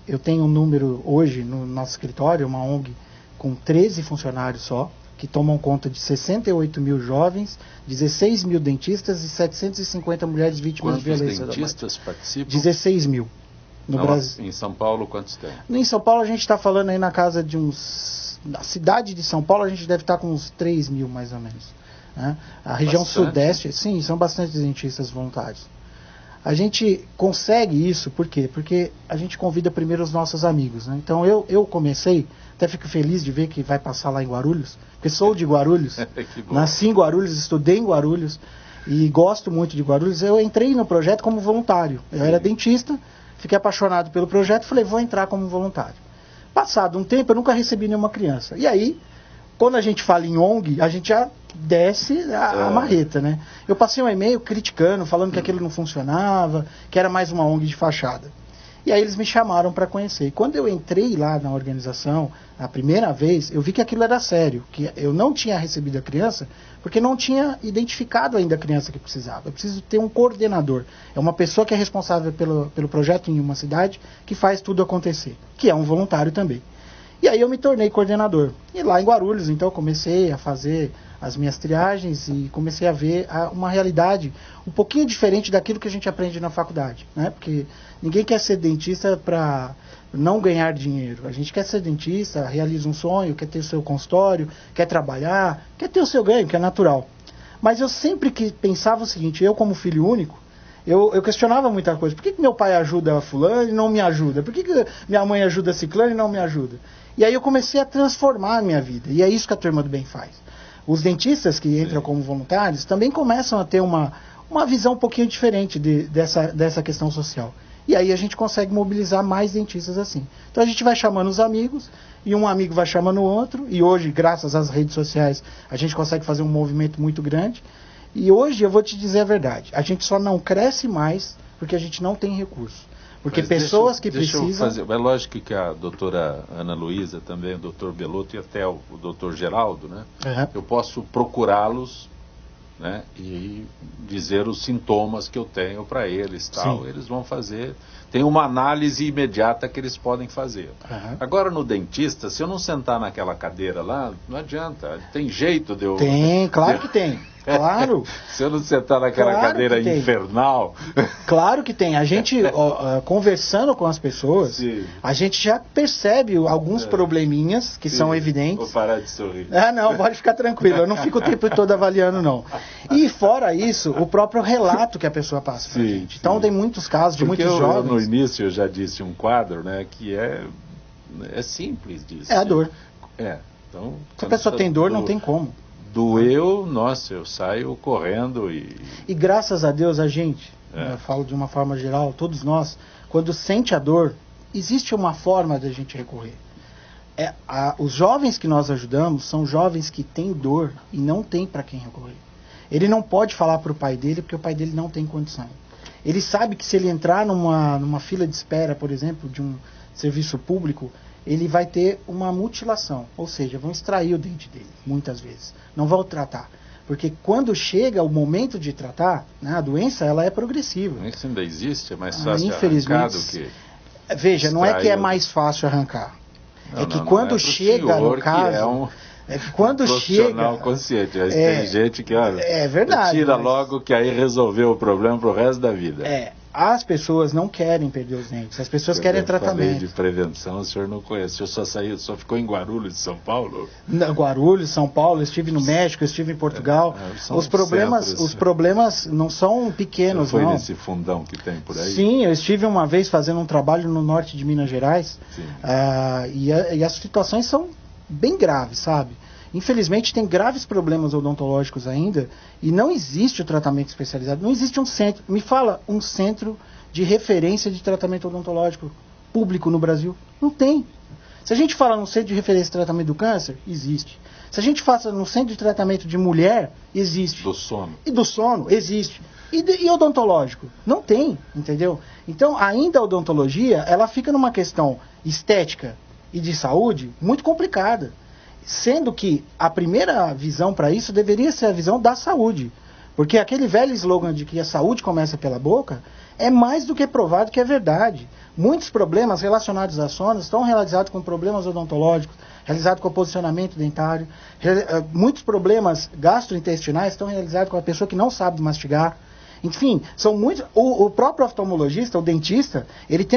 eu tenho um número hoje no nosso escritório, uma ONG com 13 funcionários só, que tomam conta de 68 mil jovens, 16 mil dentistas e 750 mulheres vítimas de violência. Quantos dentistas participam? 16 mil. No Brasil. Em São Paulo, quantos tem? Em São Paulo, a gente está falando aí na casa de na cidade de São Paulo, a gente deve estar com uns 3 mil, mais ou menos. Né? A região sudeste, sim, são bastante dentistas voluntários. A gente consegue isso, por quê? Porque a gente convida primeiro os nossos amigos. Né? Então eu comecei, até fico feliz de ver que vai passar lá em Guarulhos, porque sou de Guarulhos, nasci em Guarulhos, estudei em Guarulhos e gosto muito de Guarulhos. Eu entrei no projeto como voluntário. Eu era dentista, fiquei apaixonado pelo projeto, falei, vou entrar como voluntário. Passado um tempo, eu nunca recebi nenhuma criança. E aí, quando a gente fala em ONG, a gente já desce a marreta, né? Eu passei um e-mail criticando, falando que aquilo não funcionava, que era mais uma ONG de fachada. E aí eles me chamaram para conhecer. E quando eu entrei lá na organização, a primeira vez, eu vi que aquilo era sério, que eu não tinha recebido a criança, porque não tinha identificado ainda a criança que precisava. Eu preciso ter um coordenador. É uma pessoa que é responsável pelo projeto em uma cidade, que faz tudo acontecer, que é um voluntário também. E aí eu me tornei coordenador. E lá em Guarulhos, então, eu comecei a fazer as minhas triagens e comecei a ver uma realidade um pouquinho diferente daquilo que a gente aprende na faculdade, né? Porque ninguém quer ser dentista para não ganhar dinheiro. A gente quer ser dentista, realiza um sonho, quer ter o seu consultório, quer trabalhar, quer ter o seu ganho, que é natural. Mas eu sempre pensava o seguinte, eu como filho único, eu questionava muita coisa. Por que meu pai ajuda fulano e não me ajuda? Por que minha mãe ajuda ciclano e não me ajuda? E aí eu comecei a transformar a minha vida. E é isso que a Turma do Bem faz. Os dentistas que entram como voluntários também começam a ter uma visão um pouquinho diferente dessa questão social. E aí a gente consegue mobilizar mais dentistas assim. Então a gente vai chamando os amigos, e um amigo vai chamando o outro, e hoje, graças às redes sociais, a gente consegue fazer um movimento muito grande. E hoje eu vou te dizer a verdade, a gente só não cresce mais porque a gente não tem recurso. Porque pessoas que precisam... É lógico que a doutora Ana Luísa, também o doutor Belotto e até o doutor Geraldo, né? Eu posso procurá-los, né, e dizer os sintomas que eu tenho para eles, tal. Eles vão fazer tem uma análise imediata que eles podem fazer. Uhum. Agora, no dentista, se eu não sentar naquela cadeira lá, não adianta. Tem jeito de eu... Tem, claro que tem. Claro. Se eu não sentar naquela cadeira infernal... Claro que tem. A gente, conversando com as pessoas, Sim. a gente já percebe alguns probleminhas que são evidentes. Vou parar de sorrir. Não, pode ficar tranquilo. Eu não fico o tempo todo avaliando, não. E fora isso, o próprio relato que a pessoa passa pra gente. Então tem muitos casos de muitos jovens... No início eu já disse um quadro, né, que é simples disso. É a dor. Então, se a pessoa tem dor, não tem como. Doeu, nossa, eu saio correndo e... E graças a Deus a gente, eu falo de uma forma geral, todos nós, quando sente a dor, existe uma forma de a gente recorrer. Os jovens que nós ajudamos são jovens que têm dor e não tem para quem recorrer. Ele não pode falar para o pai dele porque o pai dele não tem condição. Ele sabe que se ele entrar numa fila de espera, por exemplo, de um serviço público, ele vai ter uma mutilação, ou seja, vão extrair o dente dele, muitas vezes. Não vão tratar. Porque quando chega o momento de tratar, né, a doença ela é progressiva. Isso ainda existe? É mais fácil infelizmente, arrancar do que... Veja, não é que é mais fácil arrancar. Quando chega no caso... É que quando profissional chega... consciente. Mas tem gente que, olha... É verdade. Tira logo que aí resolveu o problema pro resto da vida. As pessoas não querem perder os dentes, as pessoas querem tratamento. Falei de prevenção, o senhor não conhece. O senhor só ficou em Guarulhos, São Paulo? Guarulhos, São Paulo, eu estive no México, eu estive em Portugal. Os problemas não são pequenos, não. Foi nesse fundão que tem por aí? Sim, eu estive uma vez fazendo um trabalho no norte de Minas Gerais, e as situações são bem graves, sabe? Infelizmente tem graves problemas odontológicos ainda e não existe o tratamento especializado, não existe um centro, me fala um centro de referência de tratamento odontológico público no Brasil, não tem. Se a gente fala no centro de referência de tratamento do câncer, existe. Se a gente fala no centro de tratamento de mulher, existe. Do sono. E do sono, existe. E odontológico? Não tem, entendeu? Então ainda a odontologia, ela fica numa questão estética e de saúde muito complicada. Sendo que a primeira visão para isso deveria ser a visão da saúde. Porque aquele velho slogan de que a saúde começa pela boca é mais do que provado que é verdade. Muitos problemas relacionados à sono estão realizados com problemas odontológicos, realizados com posicionamento dentário. Muitos problemas gastrointestinais estão realizados com a pessoa que não sabe mastigar. Enfim, são muitos. O próprio oftalmologista, o dentista, ele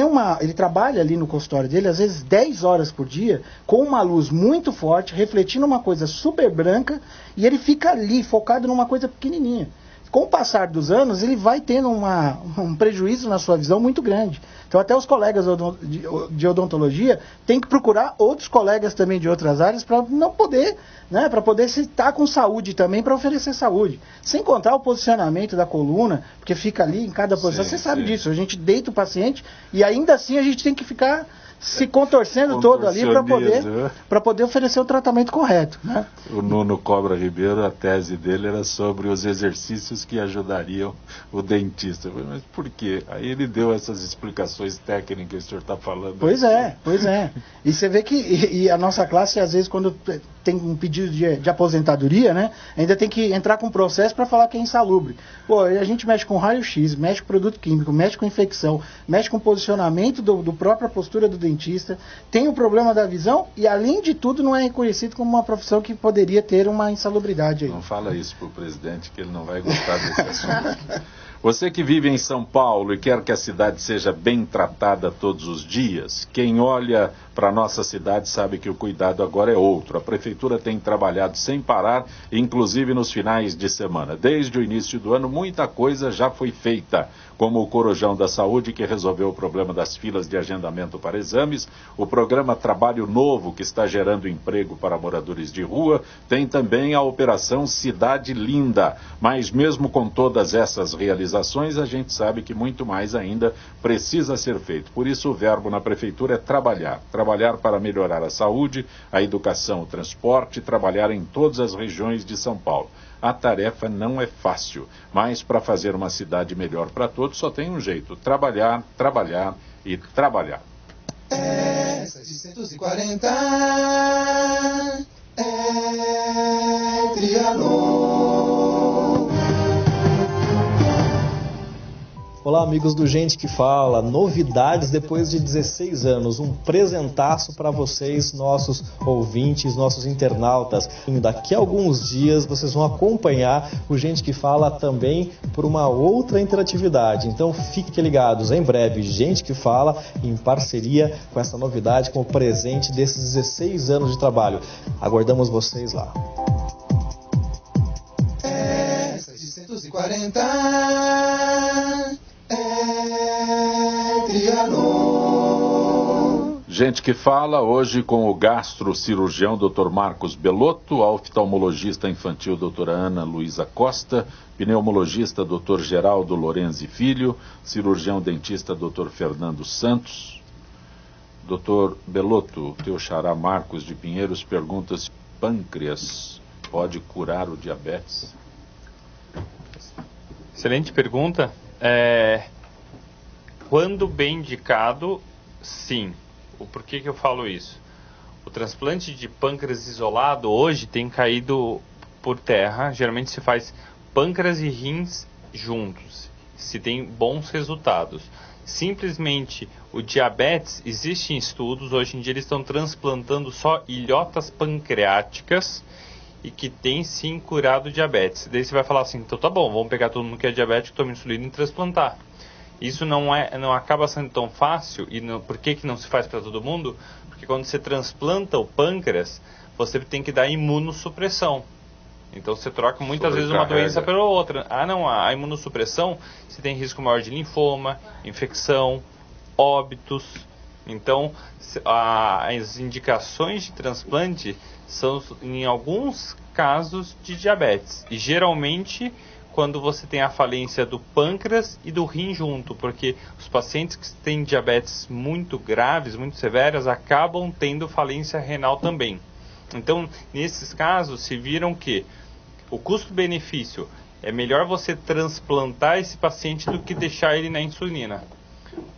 trabalha ali no consultório dele, às vezes 10 horas por dia, com uma luz muito forte, refletindo uma coisa super branca, e ele fica ali, focado numa coisa pequenininha. Com o passar dos anos, ele vai tendo um prejuízo na sua visão muito grande. Então, até os colegas de odontologia têm que procurar outros colegas também de outras áreas para não poder, né, para poder estar com saúde também, para oferecer saúde. Sem contar o posicionamento da coluna, porque fica ali em cada posição. Você sabe disso, a gente deita o paciente e ainda assim a gente tem que ficar se contorcendo todo ali para poder oferecer o tratamento correto, né? O Nuno Cobra Ribeiro, a tese dele era sobre os exercícios que ajudariam o dentista. Eu falei, mas por quê? Aí ele deu essas explicações técnicas que o senhor está falando. Pois é. E você vê que e a nossa classe, às vezes, quando tem um pedido de aposentadoria, né, ainda tem que entrar com um processo para falar que é insalubre. Pô, a gente mexe com raio-x, mexe com produto químico, mexe com infecção, mexe com posicionamento do própria postura do dentista, tem o problema da visão e, além de tudo, não é reconhecido como uma profissão que poderia ter uma insalubridade aí. Não fala isso pro presidente, que ele não vai gostar desse assunto. Você que vive em São Paulo e quer que a cidade seja bem tratada todos os dias, quem olha para a nossa cidade sabe que o cuidado agora é outro. A Prefeitura tem trabalhado sem parar, inclusive nos finais de semana. Desde o início do ano, muita coisa já foi feita, como o Corujão da Saúde, que resolveu o problema das filas de agendamento para exames, o programa Trabalho Novo, que está gerando emprego para moradores de rua, tem também a Operação Cidade Linda. Mas mesmo com todas essas realizações, a gente sabe que muito mais ainda precisa ser feito. Por isso o verbo na Prefeitura é trabalhar. Trabalhar para melhorar a saúde, a educação, o transporte, trabalhar em todas as regiões de São Paulo. A tarefa não é fácil, mas para fazer uma cidade melhor para todos só tem um jeito: trabalhar, trabalhar e trabalhar. 740 Triângulo. Olá, amigos do Gente que Fala, novidades depois de 16 anos, um presentaço para vocês, nossos ouvintes, nossos internautas. Daqui a alguns dias vocês vão acompanhar o Gente que Fala também por uma outra interatividade, então fiquem ligados, em breve, Gente que Fala em parceria com essa novidade, com o presente desses 16 anos de trabalho. Aguardamos vocês lá. 740 é Trianon. Gente que Fala hoje com o gastrocirurgião Dr. Marcos Belotto, oftalmologista infantil doutora Ana Luísa Costa, pneumologista Dr. Geraldo Lorenzi Filho, cirurgião dentista Dr. Fernando Santos. Dr. Belotto, teu xará Marcos de Pinheiros pergunta se o pâncreas pode curar o diabetes. Excelente pergunta. Quando bem indicado, sim. Por que eu falo isso? O transplante de pâncreas isolado hoje tem caído por terra. Geralmente se faz pâncreas e rins juntos, se tem bons resultados. Simplesmente o diabetes, existem estudos, hoje em dia eles estão transplantando só ilhotas pancreáticas e que tem sim curado diabetes. Daí você vai falar assim, então tá bom, vamos pegar todo mundo que é diabético, toma insulina e transplantar. Isso não acaba sendo tão fácil. E por que não se faz para todo mundo? Porque quando você transplanta o pâncreas, você tem que dar imunossupressão. Então você troca muitas vezes uma doença pela outra. A imunossupressão, você tem risco maior de linfoma, infecção, óbitos. Então as indicações de transplante são em alguns casos de diabetes. E geralmente quando você tem a falência do pâncreas e do rim junto, porque os pacientes que têm diabetes muito graves, muito severas, acabam tendo falência renal também. Então, nesses casos, se viram que o custo-benefício é melhor você transplantar esse paciente do que deixar ele na insulina.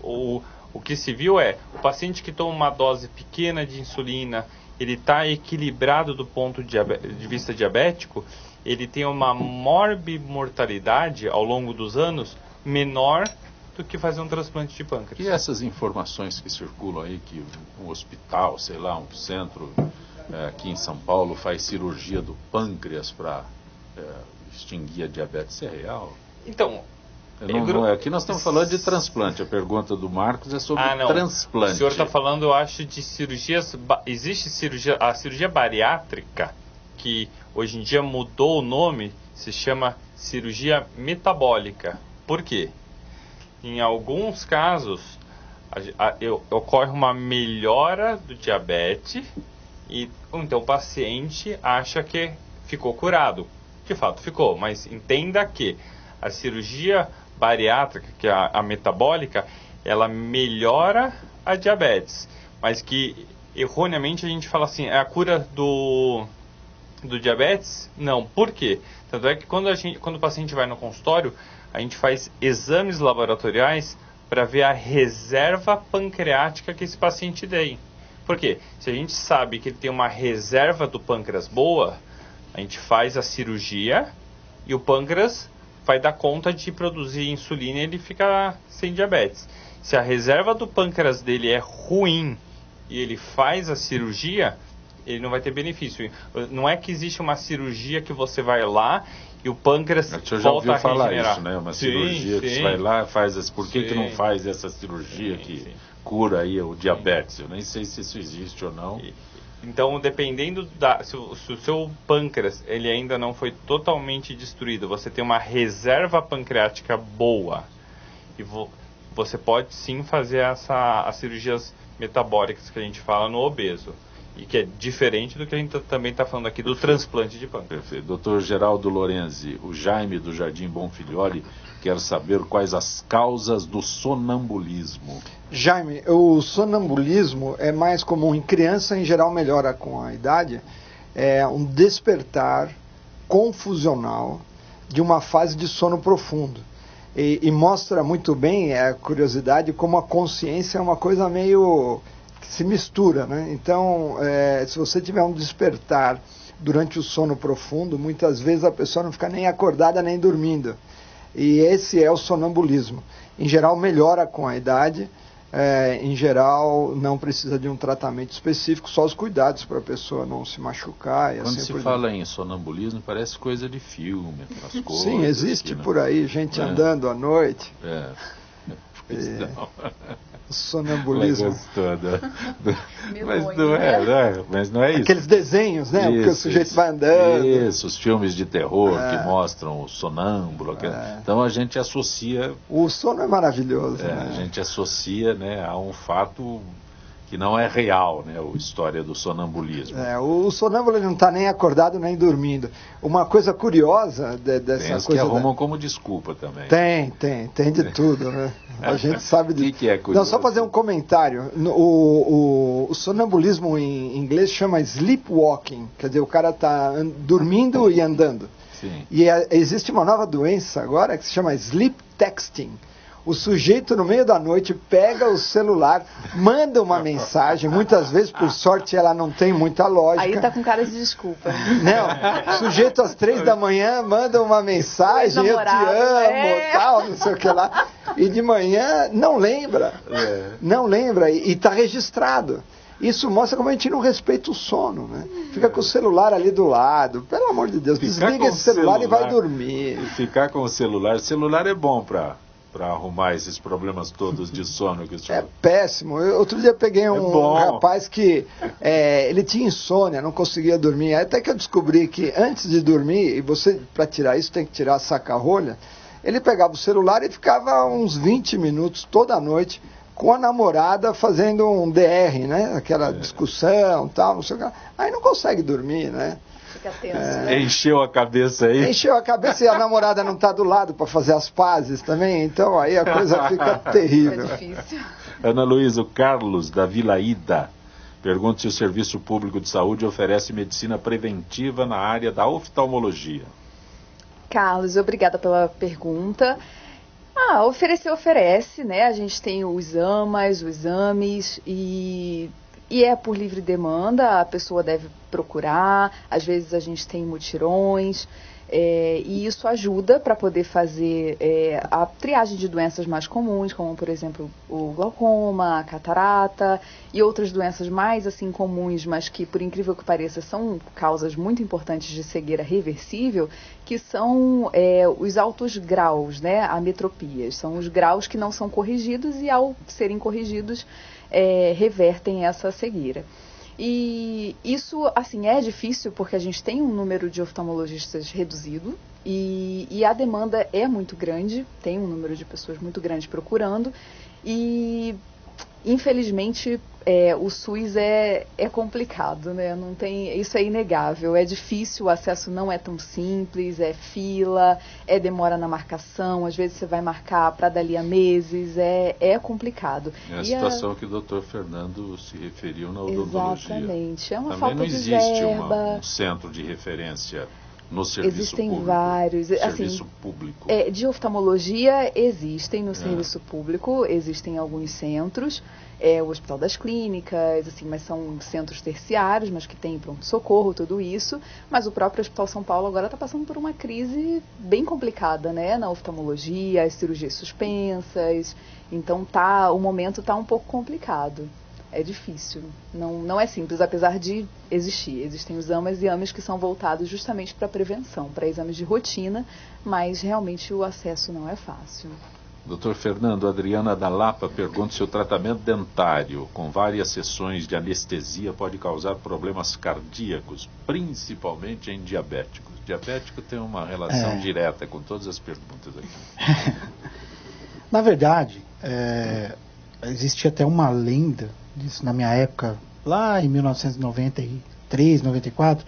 O que se viu o paciente que toma uma dose pequena de insulina, ele está equilibrado do ponto de vista diabético, ele tem uma morbimortalidade ao longo dos anos menor do que fazer um transplante de pâncreas. E essas informações que circulam aí, que um hospital, sei lá, um centro aqui em São Paulo faz cirurgia do pâncreas para extinguir a diabetes, é real? Então, aqui nós estamos falando de transplante. A pergunta do Marcos é sobre transplante. O senhor está falando, eu acho, de cirurgias. Existe a cirurgia bariátrica, que hoje em dia mudou o nome, se chama cirurgia metabólica. Por quê? Em alguns casos ocorre uma melhora do diabetes e então o paciente acha que ficou curado. De fato ficou, mas entenda que a cirurgia bariátrica, que é a metabólica, ela melhora a diabetes, mas que erroneamente a gente fala assim, é a cura do diabetes? Não. Por quê? Tanto é que quando o paciente vai no consultório, a gente faz exames laboratoriais para ver a reserva pancreática que esse paciente tem. Por quê? Se a gente sabe que ele tem uma reserva do pâncreas boa, a gente faz a cirurgia e o pâncreas vai dar conta de produzir insulina e ele fica sem diabetes. Se a reserva do pâncreas dele é ruim e ele faz a cirurgia, ele não vai ter benefício. Não é que existe uma cirurgia que você vai lá e o pâncreas volta a regenerar. Falar isso, né? Uma cirurgia que você vai lá, faz por que não faz essa cirurgia que cura aí o diabetes? Eu nem sei se isso existe ou não. Então, dependendo se o seu pâncreas ele ainda não foi totalmente destruído, você tem uma reserva pancreática boa e você pode sim fazer as cirurgias metabólicas que a gente fala no obeso. E que é diferente do que a gente também está falando aqui do transplante de pâncreas. Perfeito. Dr. Geraldo Lorenzi, o Jaime do Jardim Bonfilholi quer saber quais as causas do sonambulismo. Jaime, o sonambulismo é mais comum em criança, em geral melhora com a idade. É um despertar confusional de uma fase de sono profundo. E mostra muito bem, a curiosidade, como a consciência é uma coisa meio que se mistura, né? Então, se você tiver um despertar durante o sono profundo, muitas vezes a pessoa não fica nem acordada nem dormindo. E esse é o sonambulismo. Em geral, melhora com a idade. Em geral, não precisa de um tratamento específico, só os cuidados para a pessoa não se machucar. E Quando assim se fala em sonambulismo, parece coisa de filme, aquelas coisas. Sim, existe por aí, gente andando à noite. Sonambulismo. Mas não é isso. Aqueles desenhos, né? Porque o sujeito vai andando. Isso, os filmes de terror que mostram o sonâmbulo. Então a gente associa... O sono é maravilhoso. A gente associa, né, a um fato que não é real, né, a história do sonambulismo. O sonâmbulo não está nem acordado nem dormindo. Uma coisa curiosa dessa coisa... Tem que arrumam como desculpa também. Tem de tudo, né? A gente sabe de... que é curioso? Não, só fazer um comentário. O sonambulismo em inglês chama sleepwalking, quer dizer, o cara está dormindo e andando. Sim. E existe uma nova doença agora que se chama sleep texting. O sujeito, no meio da noite, pega o celular, manda uma mensagem, muitas vezes, por sorte, ela não tem muita lógica. Aí tá com cara de desculpa. Não, o sujeito às 3 da manhã manda uma mensagem, eu te amo, tal, não sei o que lá. E de manhã não lembra, e está registrado. Isso mostra como a gente não respeita o sono, né? Fica com o celular ali do lado, pelo amor de Deus, desliga esse celular e vai dormir. Ficar com o celular é bom para arrumar esses problemas todos de sono que o senhor... É péssimo. Outro dia peguei um rapaz que ele tinha insônia, não conseguia dormir. Até que eu descobri que antes de dormir, e você, para tirar isso, tem que tirar a saca-rolha, ele pegava o celular e ficava uns 20 minutos toda noite com a namorada fazendo um DR, né? Aquela discussão, tal, não sei o que. Aí não consegue dormir, né? Fica tenso, né? Encheu a cabeça aí. Encheu a cabeça e a namorada não está do lado para fazer as pazes também, então aí a coisa fica terrível. É difícil. Ana Luísa, o Carlos, da Vila Ida, pergunta se o Serviço Público de Saúde oferece medicina preventiva na área da oftalmologia. Carlos, obrigada pela pergunta. Oferece, né? A gente tem os AMAs, os exames e é por livre demanda, a pessoa deve procurar, às vezes a gente tem mutirões, e isso ajuda para poder fazer a triagem de doenças mais comuns, como por exemplo o glaucoma, a catarata e outras doenças mais assim comuns, mas que por incrível que pareça são causas muito importantes de cegueira reversível, que são os altos graus, né, ametropias, são os graus que não são corrigidos e ao serem corrigidos revertem essa cegueira. E isso, assim, é difícil porque a gente tem um número de oftalmologistas reduzido e a demanda é muito grande, tem um número de pessoas muito grande procurando e, infelizmente, o SUS é complicado, né? Não tem, isso é inegável, é difícil, o acesso não é tão simples, é fila, demora na marcação, às vezes você vai marcar para dali a meses, é complicado. É a situação que o doutor Fernando se referiu na odontologia. Exatamente, é uma Também falta não de existe verba. um centro de referência no serviço Existem público. vários. Serviço assim, público. De oftalmologia existem no serviço público, existem alguns centros, o Hospital das Clínicas, assim, mas são centros terciários, mas que tem pronto-socorro, tudo isso. Mas o próprio Hospital São Paulo agora está passando por uma crise bem complicada, né? Na oftalmologia, as cirurgias suspensas. Então o momento está um pouco complicado. É difícil, não é simples, apesar de existir. Existem os AMAs e AMES que são voltados justamente para prevenção, para exames de rotina, mas realmente o acesso não é fácil. Doutor Fernando, Adriana da Lapa pergunta se o tratamento dentário com várias sessões de anestesia pode causar problemas cardíacos, principalmente em diabéticos. Diabético tem uma relação direta com todas as perguntas aqui. Na verdade, existia até uma lenda disso na minha época, lá em 1993, 94,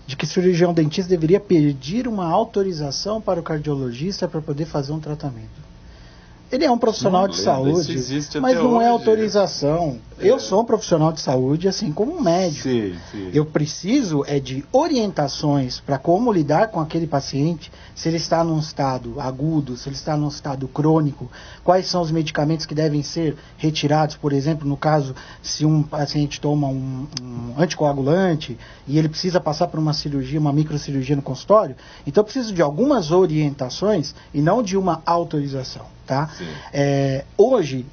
de que o cirurgião dentista deveria pedir uma autorização para o cardiologista para poder fazer um tratamento. Ele é um profissional de saúde, mas não é autorização. Eu sou um profissional de saúde, assim como um médico. Sim. Eu preciso de orientações para como lidar com aquele paciente, se ele está num estado agudo, se ele está num estado crônico, quais são os medicamentos que devem ser retirados, por exemplo, no caso, se um paciente toma um anticoagulante e ele precisa passar por uma cirurgia, uma microcirurgia no consultório, então eu preciso de algumas orientações e não de uma autorização. Tá? Hoje,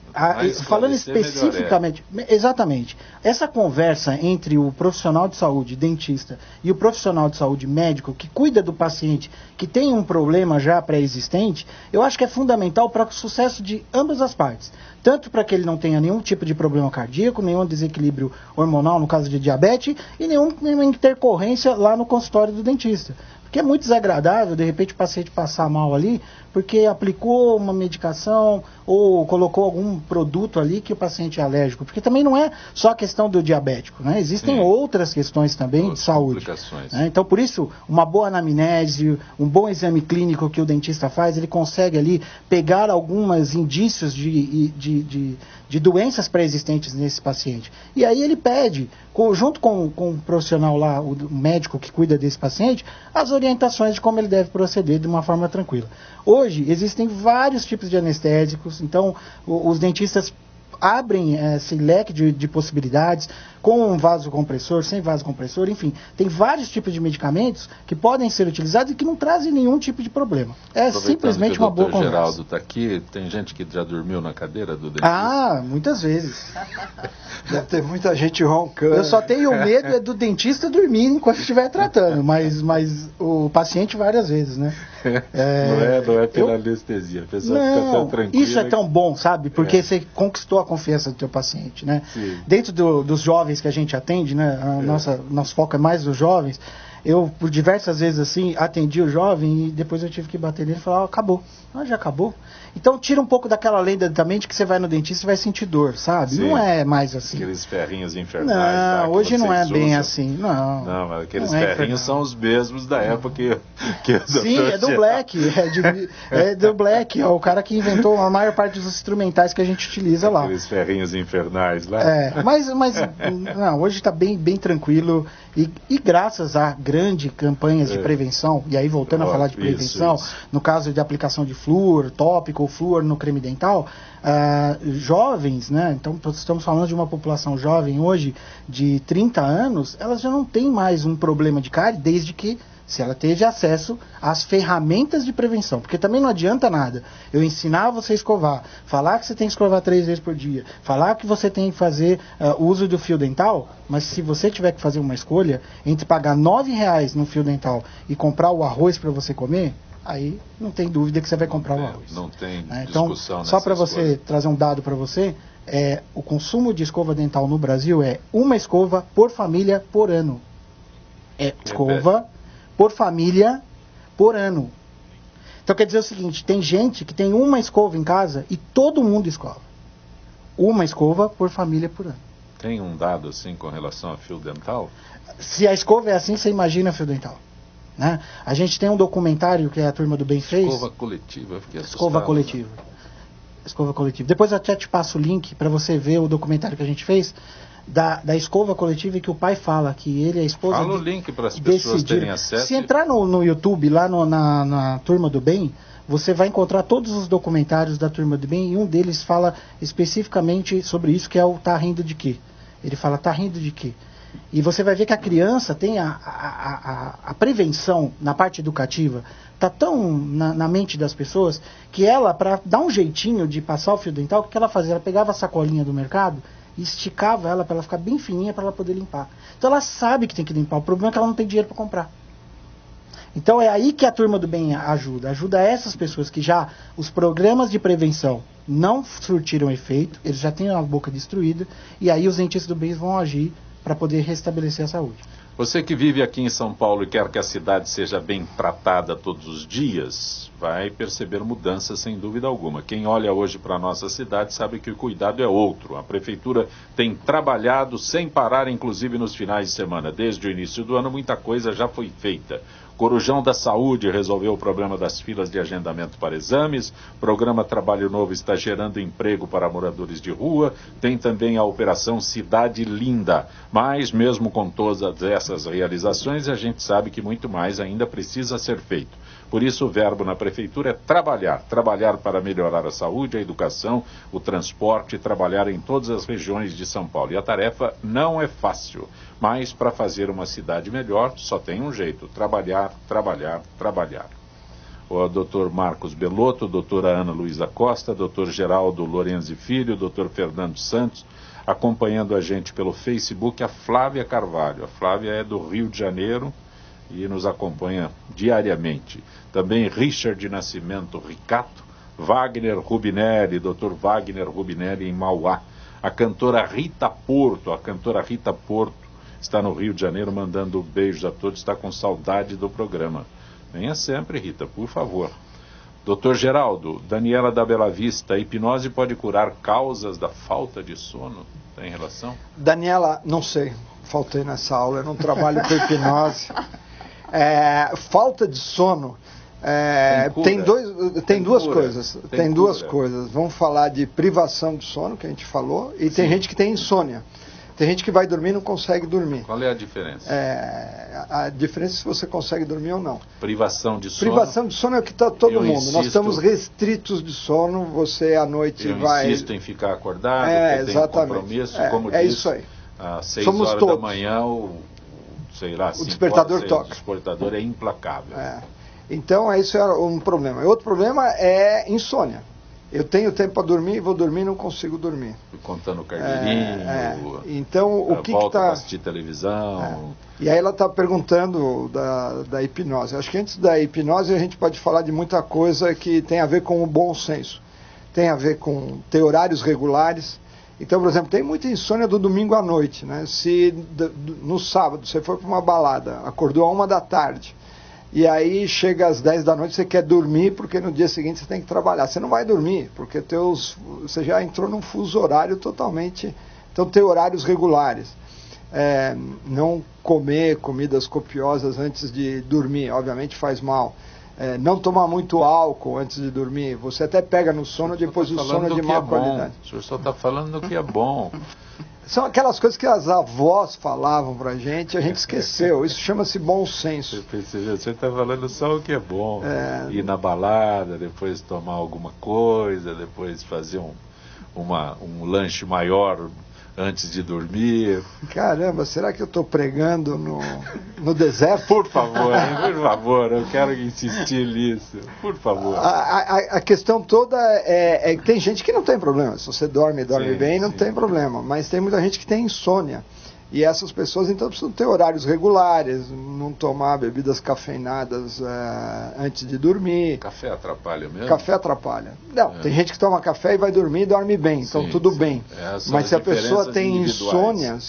falando especificamente, exatamente, essa conversa entre o profissional de saúde, dentista, e o profissional de saúde médico, que cuida do paciente que tem um problema já pré-existente, eu acho que é fundamental para o sucesso de ambas as partes. Tanto para que ele não tenha nenhum tipo de problema cardíaco, nenhum desequilíbrio hormonal no caso de diabetes, e nenhuma intercorrência lá no consultório do dentista. Porque é muito desagradável, de repente, o paciente passar mal ali, porque aplicou uma medicação ou colocou algum produto ali que o paciente é alérgico. Porque também não é só a questão do diabético, né? Existem outras questões também de saúde. Né? Então, por isso, uma boa anamnese, um bom exame clínico que o dentista faz, ele consegue ali pegar alguns indícios de doenças pré-existentes nesse paciente. E aí ele pede, junto com o profissional lá, o médico que cuida desse paciente, as orientações de como ele deve proceder de uma forma tranquila. Hoje, existem vários tipos de anestésicos, então os dentistas abrem esse leque de possibilidades, com um vasocompressor, sem vasocompressor, enfim, tem vários tipos de medicamentos que podem ser utilizados e que não trazem nenhum tipo de problema. É simplesmente uma boa conversa. O Geraldo está aqui, tem gente que já dormiu na cadeira do dentista? Muitas vezes. Deve ter muita gente roncando. Eu só tenho medo do dentista dormir enquanto estiver tratando, mas o paciente várias vezes, né? Não é pela anestesia, a pessoa fica tão tranquila. Isso é tão bom, sabe? Porque você conquistou a confiança do teu paciente, né? Sim. Dentro dos jovens que a gente atende, né? Nosso foco é mais dos jovens. Eu, por diversas vezes, assim, atendi o jovem e depois eu tive que bater nele e falar, acabou. Já acabou. Então, tira um pouco daquela lenda da mente que você vai no dentista e vai sentir dor, sabe? Sim. Não é mais assim. Aqueles ferrinhos infernais. Não, hoje não é bem assim, não. Não, mas aqueles ferrinhos são os mesmos da época que o Sim, é do Black. É do Black, é o cara que inventou a maior parte dos instrumentais que a gente utiliza lá. Aqueles ferrinhos infernais lá. Mas não, hoje está bem bem tranquilo e graças a grandes campanhas de prevenção, e aí voltando a falar de prevenção, isso. No caso de aplicação de flúor tópico ou flúor no creme dental, jovens, né? Então estamos falando de uma população jovem hoje de 30 anos, elas já não tem mais um problema de cárie, desde que se ela teve acesso às ferramentas de prevenção. Porque também não adianta nada eu ensinar você a escovar, falar que você tem que escovar 3 vezes por dia, falar que você tem que fazer uso do fio dental, mas se você tiver que fazer uma escolha entre pagar R$9 no fio dental e comprar o arroz para você comer, aí não tem dúvida que você vai comprar o arroz. Não tem então, discussão nessa só para você trazer um dado para você, o consumo de escova dental no Brasil é uma escova por família por ano. Escova por família por ano. Então quer dizer o seguinte, tem gente que tem uma escova em casa e todo mundo escova. Uma escova por família por ano. Tem um dado assim com relação a fio dental? Se a escova é assim, você imagina fio dental. Né? A gente tem um documentário que a Turma do Bem fez. Escova coletiva, eu fiquei assustado. Escova coletiva. Escova coletiva. Depois eu até te passo o link para você ver o documentário que a gente fez da escova coletiva, que o pai fala que ele e a esposa... Fala o link para as pessoas terem acesso. Se entrar no YouTube, lá na Turma do Bem, você vai encontrar todos os documentários da Turma do Bem, e um deles fala especificamente sobre isso, que é o tá rindo de quê? Ele fala, tá rindo de quê? E você vai ver que a criança tem a prevenção na parte educativa, está tão na mente das pessoas, que ela, para dar um jeitinho de passar o fio dental, o que ela fazia? Ela pegava a sacolinha do mercado e esticava ela para ela ficar bem fininha para ela poder limpar. Então ela sabe que tem que limpar, o problema é que ela não tem dinheiro para comprar. Então é aí que a Turma do Bem ajuda essas pessoas que já os programas de prevenção não surtiram efeito, eles já têm a boca destruída, e aí os dentistas do bem vão agir para poder restabelecer a saúde. Você que vive aqui em São Paulo e quer que a cidade seja bem tratada todos os dias, vai perceber mudanças sem dúvida alguma. Quem olha hoje para a nossa cidade sabe que o cuidado é outro. A Prefeitura tem trabalhado sem parar, inclusive nos finais de semana. Desde o início do ano, muita coisa já foi feita. Corujão da Saúde resolveu o problema das filas de agendamento para exames. Programa Trabalho Novo está gerando emprego para moradores de rua. Tem também a Operação Cidade Linda. Mas, mesmo com todas essas realizações, a gente sabe que muito mais ainda precisa ser feito. Por isso, o verbo na Prefeitura é trabalhar. Trabalhar para melhorar a saúde, a educação, o transporte, trabalhar em todas as regiões de São Paulo. E a tarefa não é fácil. Mas, para fazer uma cidade melhor, só tem um jeito: trabalhar, trabalhar, trabalhar. O Dr. Marcos Belotto, a doutora Ana Luísa Costa, Dr. Geraldo Lorenzi Filho, Dr. Fernando Santos, acompanhando a gente pelo Facebook, a Flávia Carvalho. A Flávia é do Rio de Janeiro e nos acompanha diariamente. Também Richard Nascimento Ricato, Wagner Rubinelli, Dr. Wagner Rubinelli em Mauá. A cantora Rita Porto, está no Rio de Janeiro, mandando beijos a todos, está com saudade do programa. Venha sempre, Rita, por favor. Doutor Geraldo, Daniela da Bela Vista, a hipnose pode curar causas da falta de sono? Tem relação? Daniela, não sei, faltei nessa aula, eu não trabalho com hipnose. Falta de sono, tem duas coisas. Tem duas coisas. Vamos falar de privação de sono, que a gente falou, e tem gente que tem insônia. Tem gente que vai dormir e não consegue dormir. Qual é a diferença? A diferença é se você consegue dormir ou não. Privação de sono? Privação de sono é o que está todo mundo. Nós estamos restritos de sono, você à noite vai... Eu insisto em ficar acordado, porque tem um compromisso, como diz, isso aí. Às 6 Somos horas todos. da manhã, o despertador toca. O despertador é implacável. Então, esse é um problema. Outro problema é insônia. Eu tenho tempo para dormir, vou dormir e não consigo dormir. Fui contando o carneirinho, então, o que volta está... a assistir televisão. E aí ela está perguntando da hipnose. Acho que antes da hipnose a gente pode falar de muita coisa que tem a ver com o bom senso. Tem a ver com ter horários regulares. Então, por exemplo, tem muita insônia do domingo à noite, né? Se no sábado você for para uma balada, acordou à 1 da tarde, e aí chega às 10 da noite, você quer dormir porque no dia seguinte você tem que trabalhar. Você não vai dormir, porque você já entrou num fuso horário totalmente... Então, ter horários regulares. Não comer comidas copiosas antes de dormir, obviamente faz mal. Não tomar muito álcool antes de dormir. Você até pega no sono, depois o sono é de má qualidade. O senhor só está falando do que é bom. São aquelas coisas que as avós falavam pra gente, a gente esqueceu. Isso chama-se bom senso. Você está falando só o que é bom. Ir na balada, depois tomar alguma coisa, depois fazer um lanche maior antes de dormir. Caramba, será que eu estou pregando no deserto? Por favor, eu quero insistir nisso. Por favor. A questão toda é que tem gente que não tem problema. Se você dorme bem, não tem problema. Mas tem muita gente que tem insônia. E essas pessoas, então, precisam ter horários regulares, não tomar bebidas cafeinadas antes de dormir. Café atrapalha mesmo? Café atrapalha. Não, tem gente que toma café e vai dormir e dorme bem, então tudo bem. Mas se a pessoa tem insônia,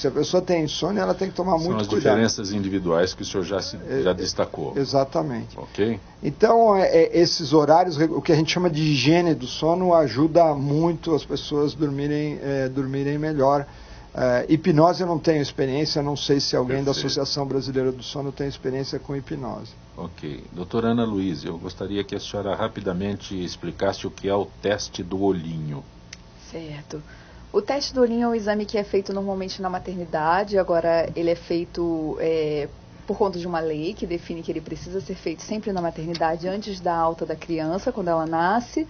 ela tem que tomar muito cuidado. São as diferenças individuais que o senhor já destacou. Exatamente. Ok? Então, esses horários, o que a gente chama de higiene do sono, ajuda muito as pessoas dormirem melhor. Hipnose eu não tenho experiência, não sei se alguém da Associação Brasileira do Sono tem experiência com hipnose. Ok. Doutora Ana Luísa, eu gostaria que a senhora rapidamente explicasse o que é o teste do olhinho. Certo. O teste do olhinho é um exame que é feito normalmente na maternidade, agora ele é feito por conta de uma lei que define que ele precisa ser feito sempre na maternidade antes da alta da criança, quando ela nasce.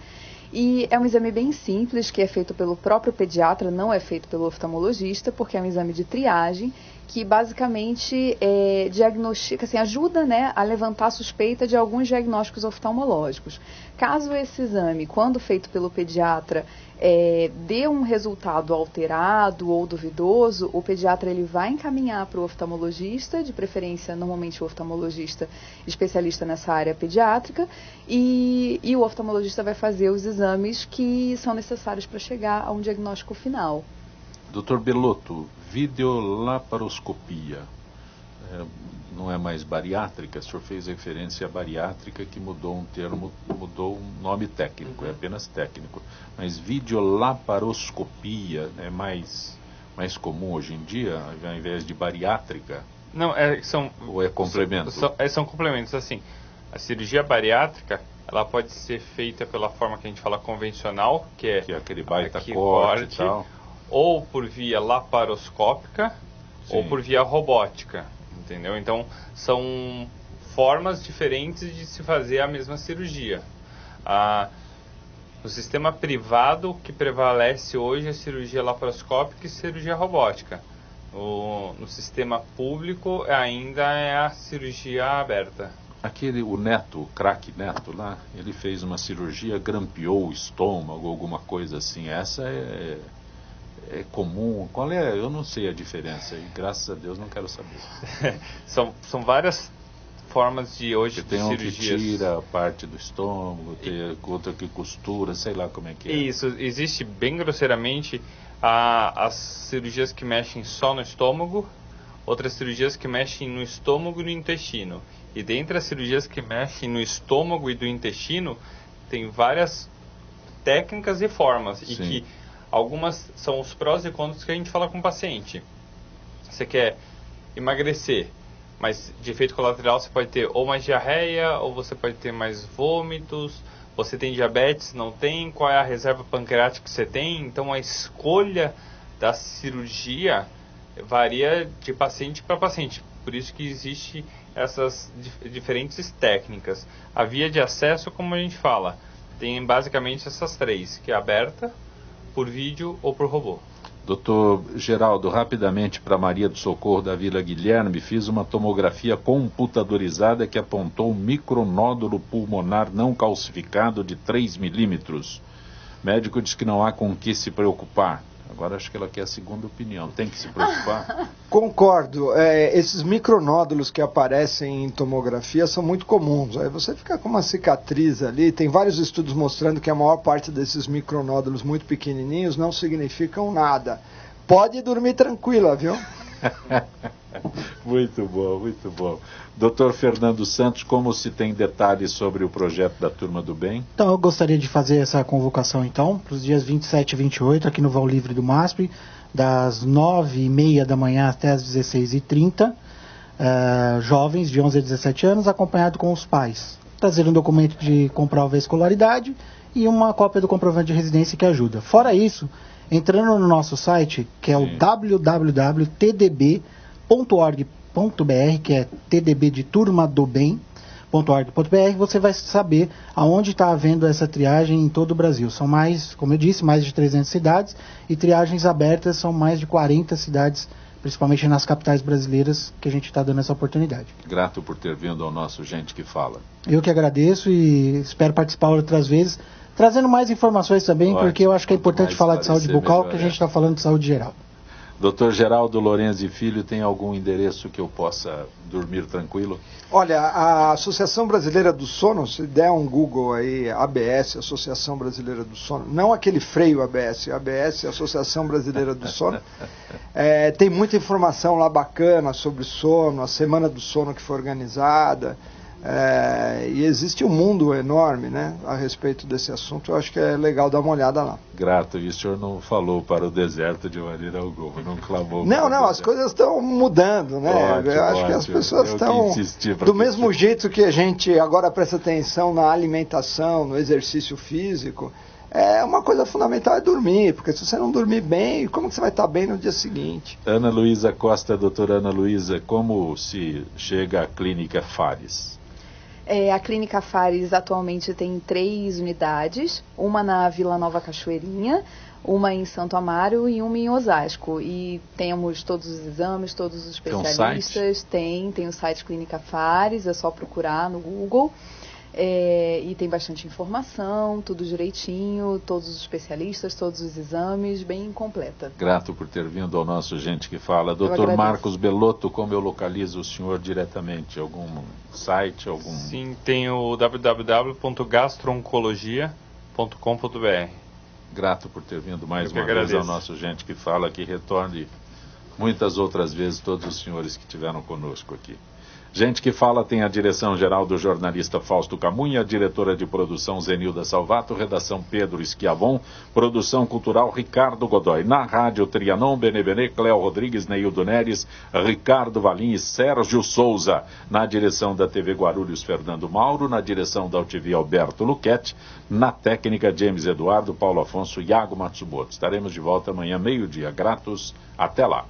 E é um exame bem simples, que é feito pelo próprio pediatra, não é feito pelo oftalmologista, porque é um exame de triagem, que basicamente diagnostica, assim, ajuda, né, a levantar a suspeita de alguns diagnósticos oftalmológicos. Caso esse exame, quando feito pelo pediatra, dê um resultado alterado ou duvidoso, o pediatra ele vai encaminhar para o oftalmologista, de preferência, normalmente o oftalmologista especialista nessa área pediátrica, e o oftalmologista vai fazer os exames que são necessários para chegar a um diagnóstico final. Dr. Belotto, videolaparoscopia. não é mais bariátrica, o senhor fez referência à bariátrica, que mudou um termo, mudou um nome técnico, é apenas técnico. Mas videolaparoscopia é mais comum hoje em dia, ao invés de bariátrica? Não, ou é complemento? São complementos, assim. A cirurgia bariátrica, ela pode ser feita pela forma que a gente fala convencional, que é aquele baita corte e tal. Ou por via laparoscópica, sim, ou por via robótica, entendeu? Então, são formas diferentes de se fazer a mesma cirurgia. No sistema privado, o que prevalece hoje é cirurgia laparoscópica e cirurgia robótica. No sistema público, ainda é a cirurgia aberta. O Neto, o craque Neto lá, ele fez uma cirurgia, grampeou o estômago, alguma coisa assim. Essa é comum. Qual é? Eu não sei a diferença. E graças a Deus não quero saber. São várias formas de hoje tem de cirurgias. Um que tira a parte do estômago, tem outra que costura, sei lá como é que é. Isso, existe bem grosseiramente as cirurgias que mexem só no estômago, outras cirurgias que mexem no estômago e no intestino. E dentre as cirurgias que mexem no estômago e do intestino, tem várias técnicas e formas. Sim. E que algumas são os prós e contras que a gente fala com o paciente. Você quer emagrecer, mas de efeito colateral você pode ter ou mais diarreia, ou você pode ter mais vômitos. Você tem diabetes, não tem? Qual é a reserva pancreática que você tem? Então a escolha da cirurgia varia de paciente para paciente. Por isso que existe essas diferentes técnicas. A via de acesso, como a gente fala, tem basicamente essas três, que é aberta, por vídeo ou por robô. Doutor Geraldo, rapidamente para Maria do Socorro da Vila Guilherme, fiz uma tomografia computadorizada que apontou um micronódulo pulmonar não calcificado de 3 milímetros. O médico diz que não há com que se preocupar. Agora acho que ela quer a segunda opinião. Tem que se preocupar? Concordo. Esses micronódulos que aparecem em tomografia são muito comuns. Aí você fica com uma cicatriz ali. Tem vários estudos mostrando que a maior parte desses micronódulos muito pequenininhos não significam nada. Pode dormir tranquila, viu? Muito bom, muito bom. Doutor Fernando Santos, como se tem detalhes sobre o projeto da Turma do Bem? Então, eu gostaria de fazer essa convocação, então, para os dias 27 e 28, aqui no Vão Livre do MASP, das 9h30 da manhã até as 16h30, jovens de 11 a 17 anos, acompanhado com os pais. Trazer um documento de comprova a escolaridade e uma cópia do comprovante de residência que ajuda. Fora isso, entrando no nosso site, que é o www.tdb.org.br, que é TDB de Turma do Bem.org.br, você vai saber aonde está havendo essa triagem em todo o Brasil. São mais, como eu disse, mais de 300 cidades, e triagens abertas são mais de 40 cidades, principalmente nas capitais brasileiras, que a gente está dando essa oportunidade. Grato por ter vindo ao nosso Gente que Fala. Eu que agradeço e espero participar outras vezes, trazendo mais informações também, porque eu acho que é importante falar de saúde bucal, porque a gente está falando de saúde geral. Doutor Geraldo Lorenzi Filho, tem algum endereço que eu possa dormir tranquilo? Olha, a Associação Brasileira do Sono, se der um Google aí, ABS, Associação Brasileira do Sono, não aquele freio ABS, Associação Brasileira do Sono, tem muita informação lá bacana sobre sono, a Semana do Sono que foi organizada, e existe um mundo enorme, né, a respeito desse assunto. Eu acho que é legal dar uma olhada lá. Grato, e o senhor não falou para o deserto de maneira alguma, não clamou. Não, as coisas estão mudando, né? Ótimo, eu acho que as pessoas estão do mesmo jeito que a gente agora presta atenção na alimentação, no exercício físico. Uma coisa fundamental é dormir, porque se você não dormir bem, como que você vai estar bem no dia seguinte? Ana Luísa Costa, doutora Ana Luísa, como se chega à Clínica Fares? A Clínica Fares atualmente tem 3 unidades, uma na Vila Nova Cachoeirinha, uma em Santo Amaro e uma em Osasco. E temos todos os exames, todos os especialistas. Tem o site Clínica Fares, é só procurar no Google. E tem bastante informação, tudo direitinho, todos os especialistas, todos os exames, bem completa. Grato por ter vindo ao nosso Gente que Fala. Doutor Marcos Belotto, como eu localizo o senhor diretamente? Algum site? Sim, tem o www.gastrooncologia.com.br. Grato por ter vindo mais uma vez ao nosso Gente que Fala, que retorne muitas outras vezes todos os senhores que estiveram conosco aqui. Gente que Fala tem a direção-geral do jornalista Fausto Camunha, a diretora de produção Zenilda Salvato, redação Pedro Schiavon, produção cultural Ricardo Godoy. Na rádio Trianon, Benebenê, Cléo Rodrigues, Neildo Neres, Ricardo Valim e Sérgio Souza. Na direção da TV Guarulhos, Fernando Mauro. Na direção da UTV, Alberto Luquete. Na técnica, James Eduardo, Paulo Afonso e Iago Matsumoto. Estaremos de volta amanhã, meio-dia. Gratos. Até lá.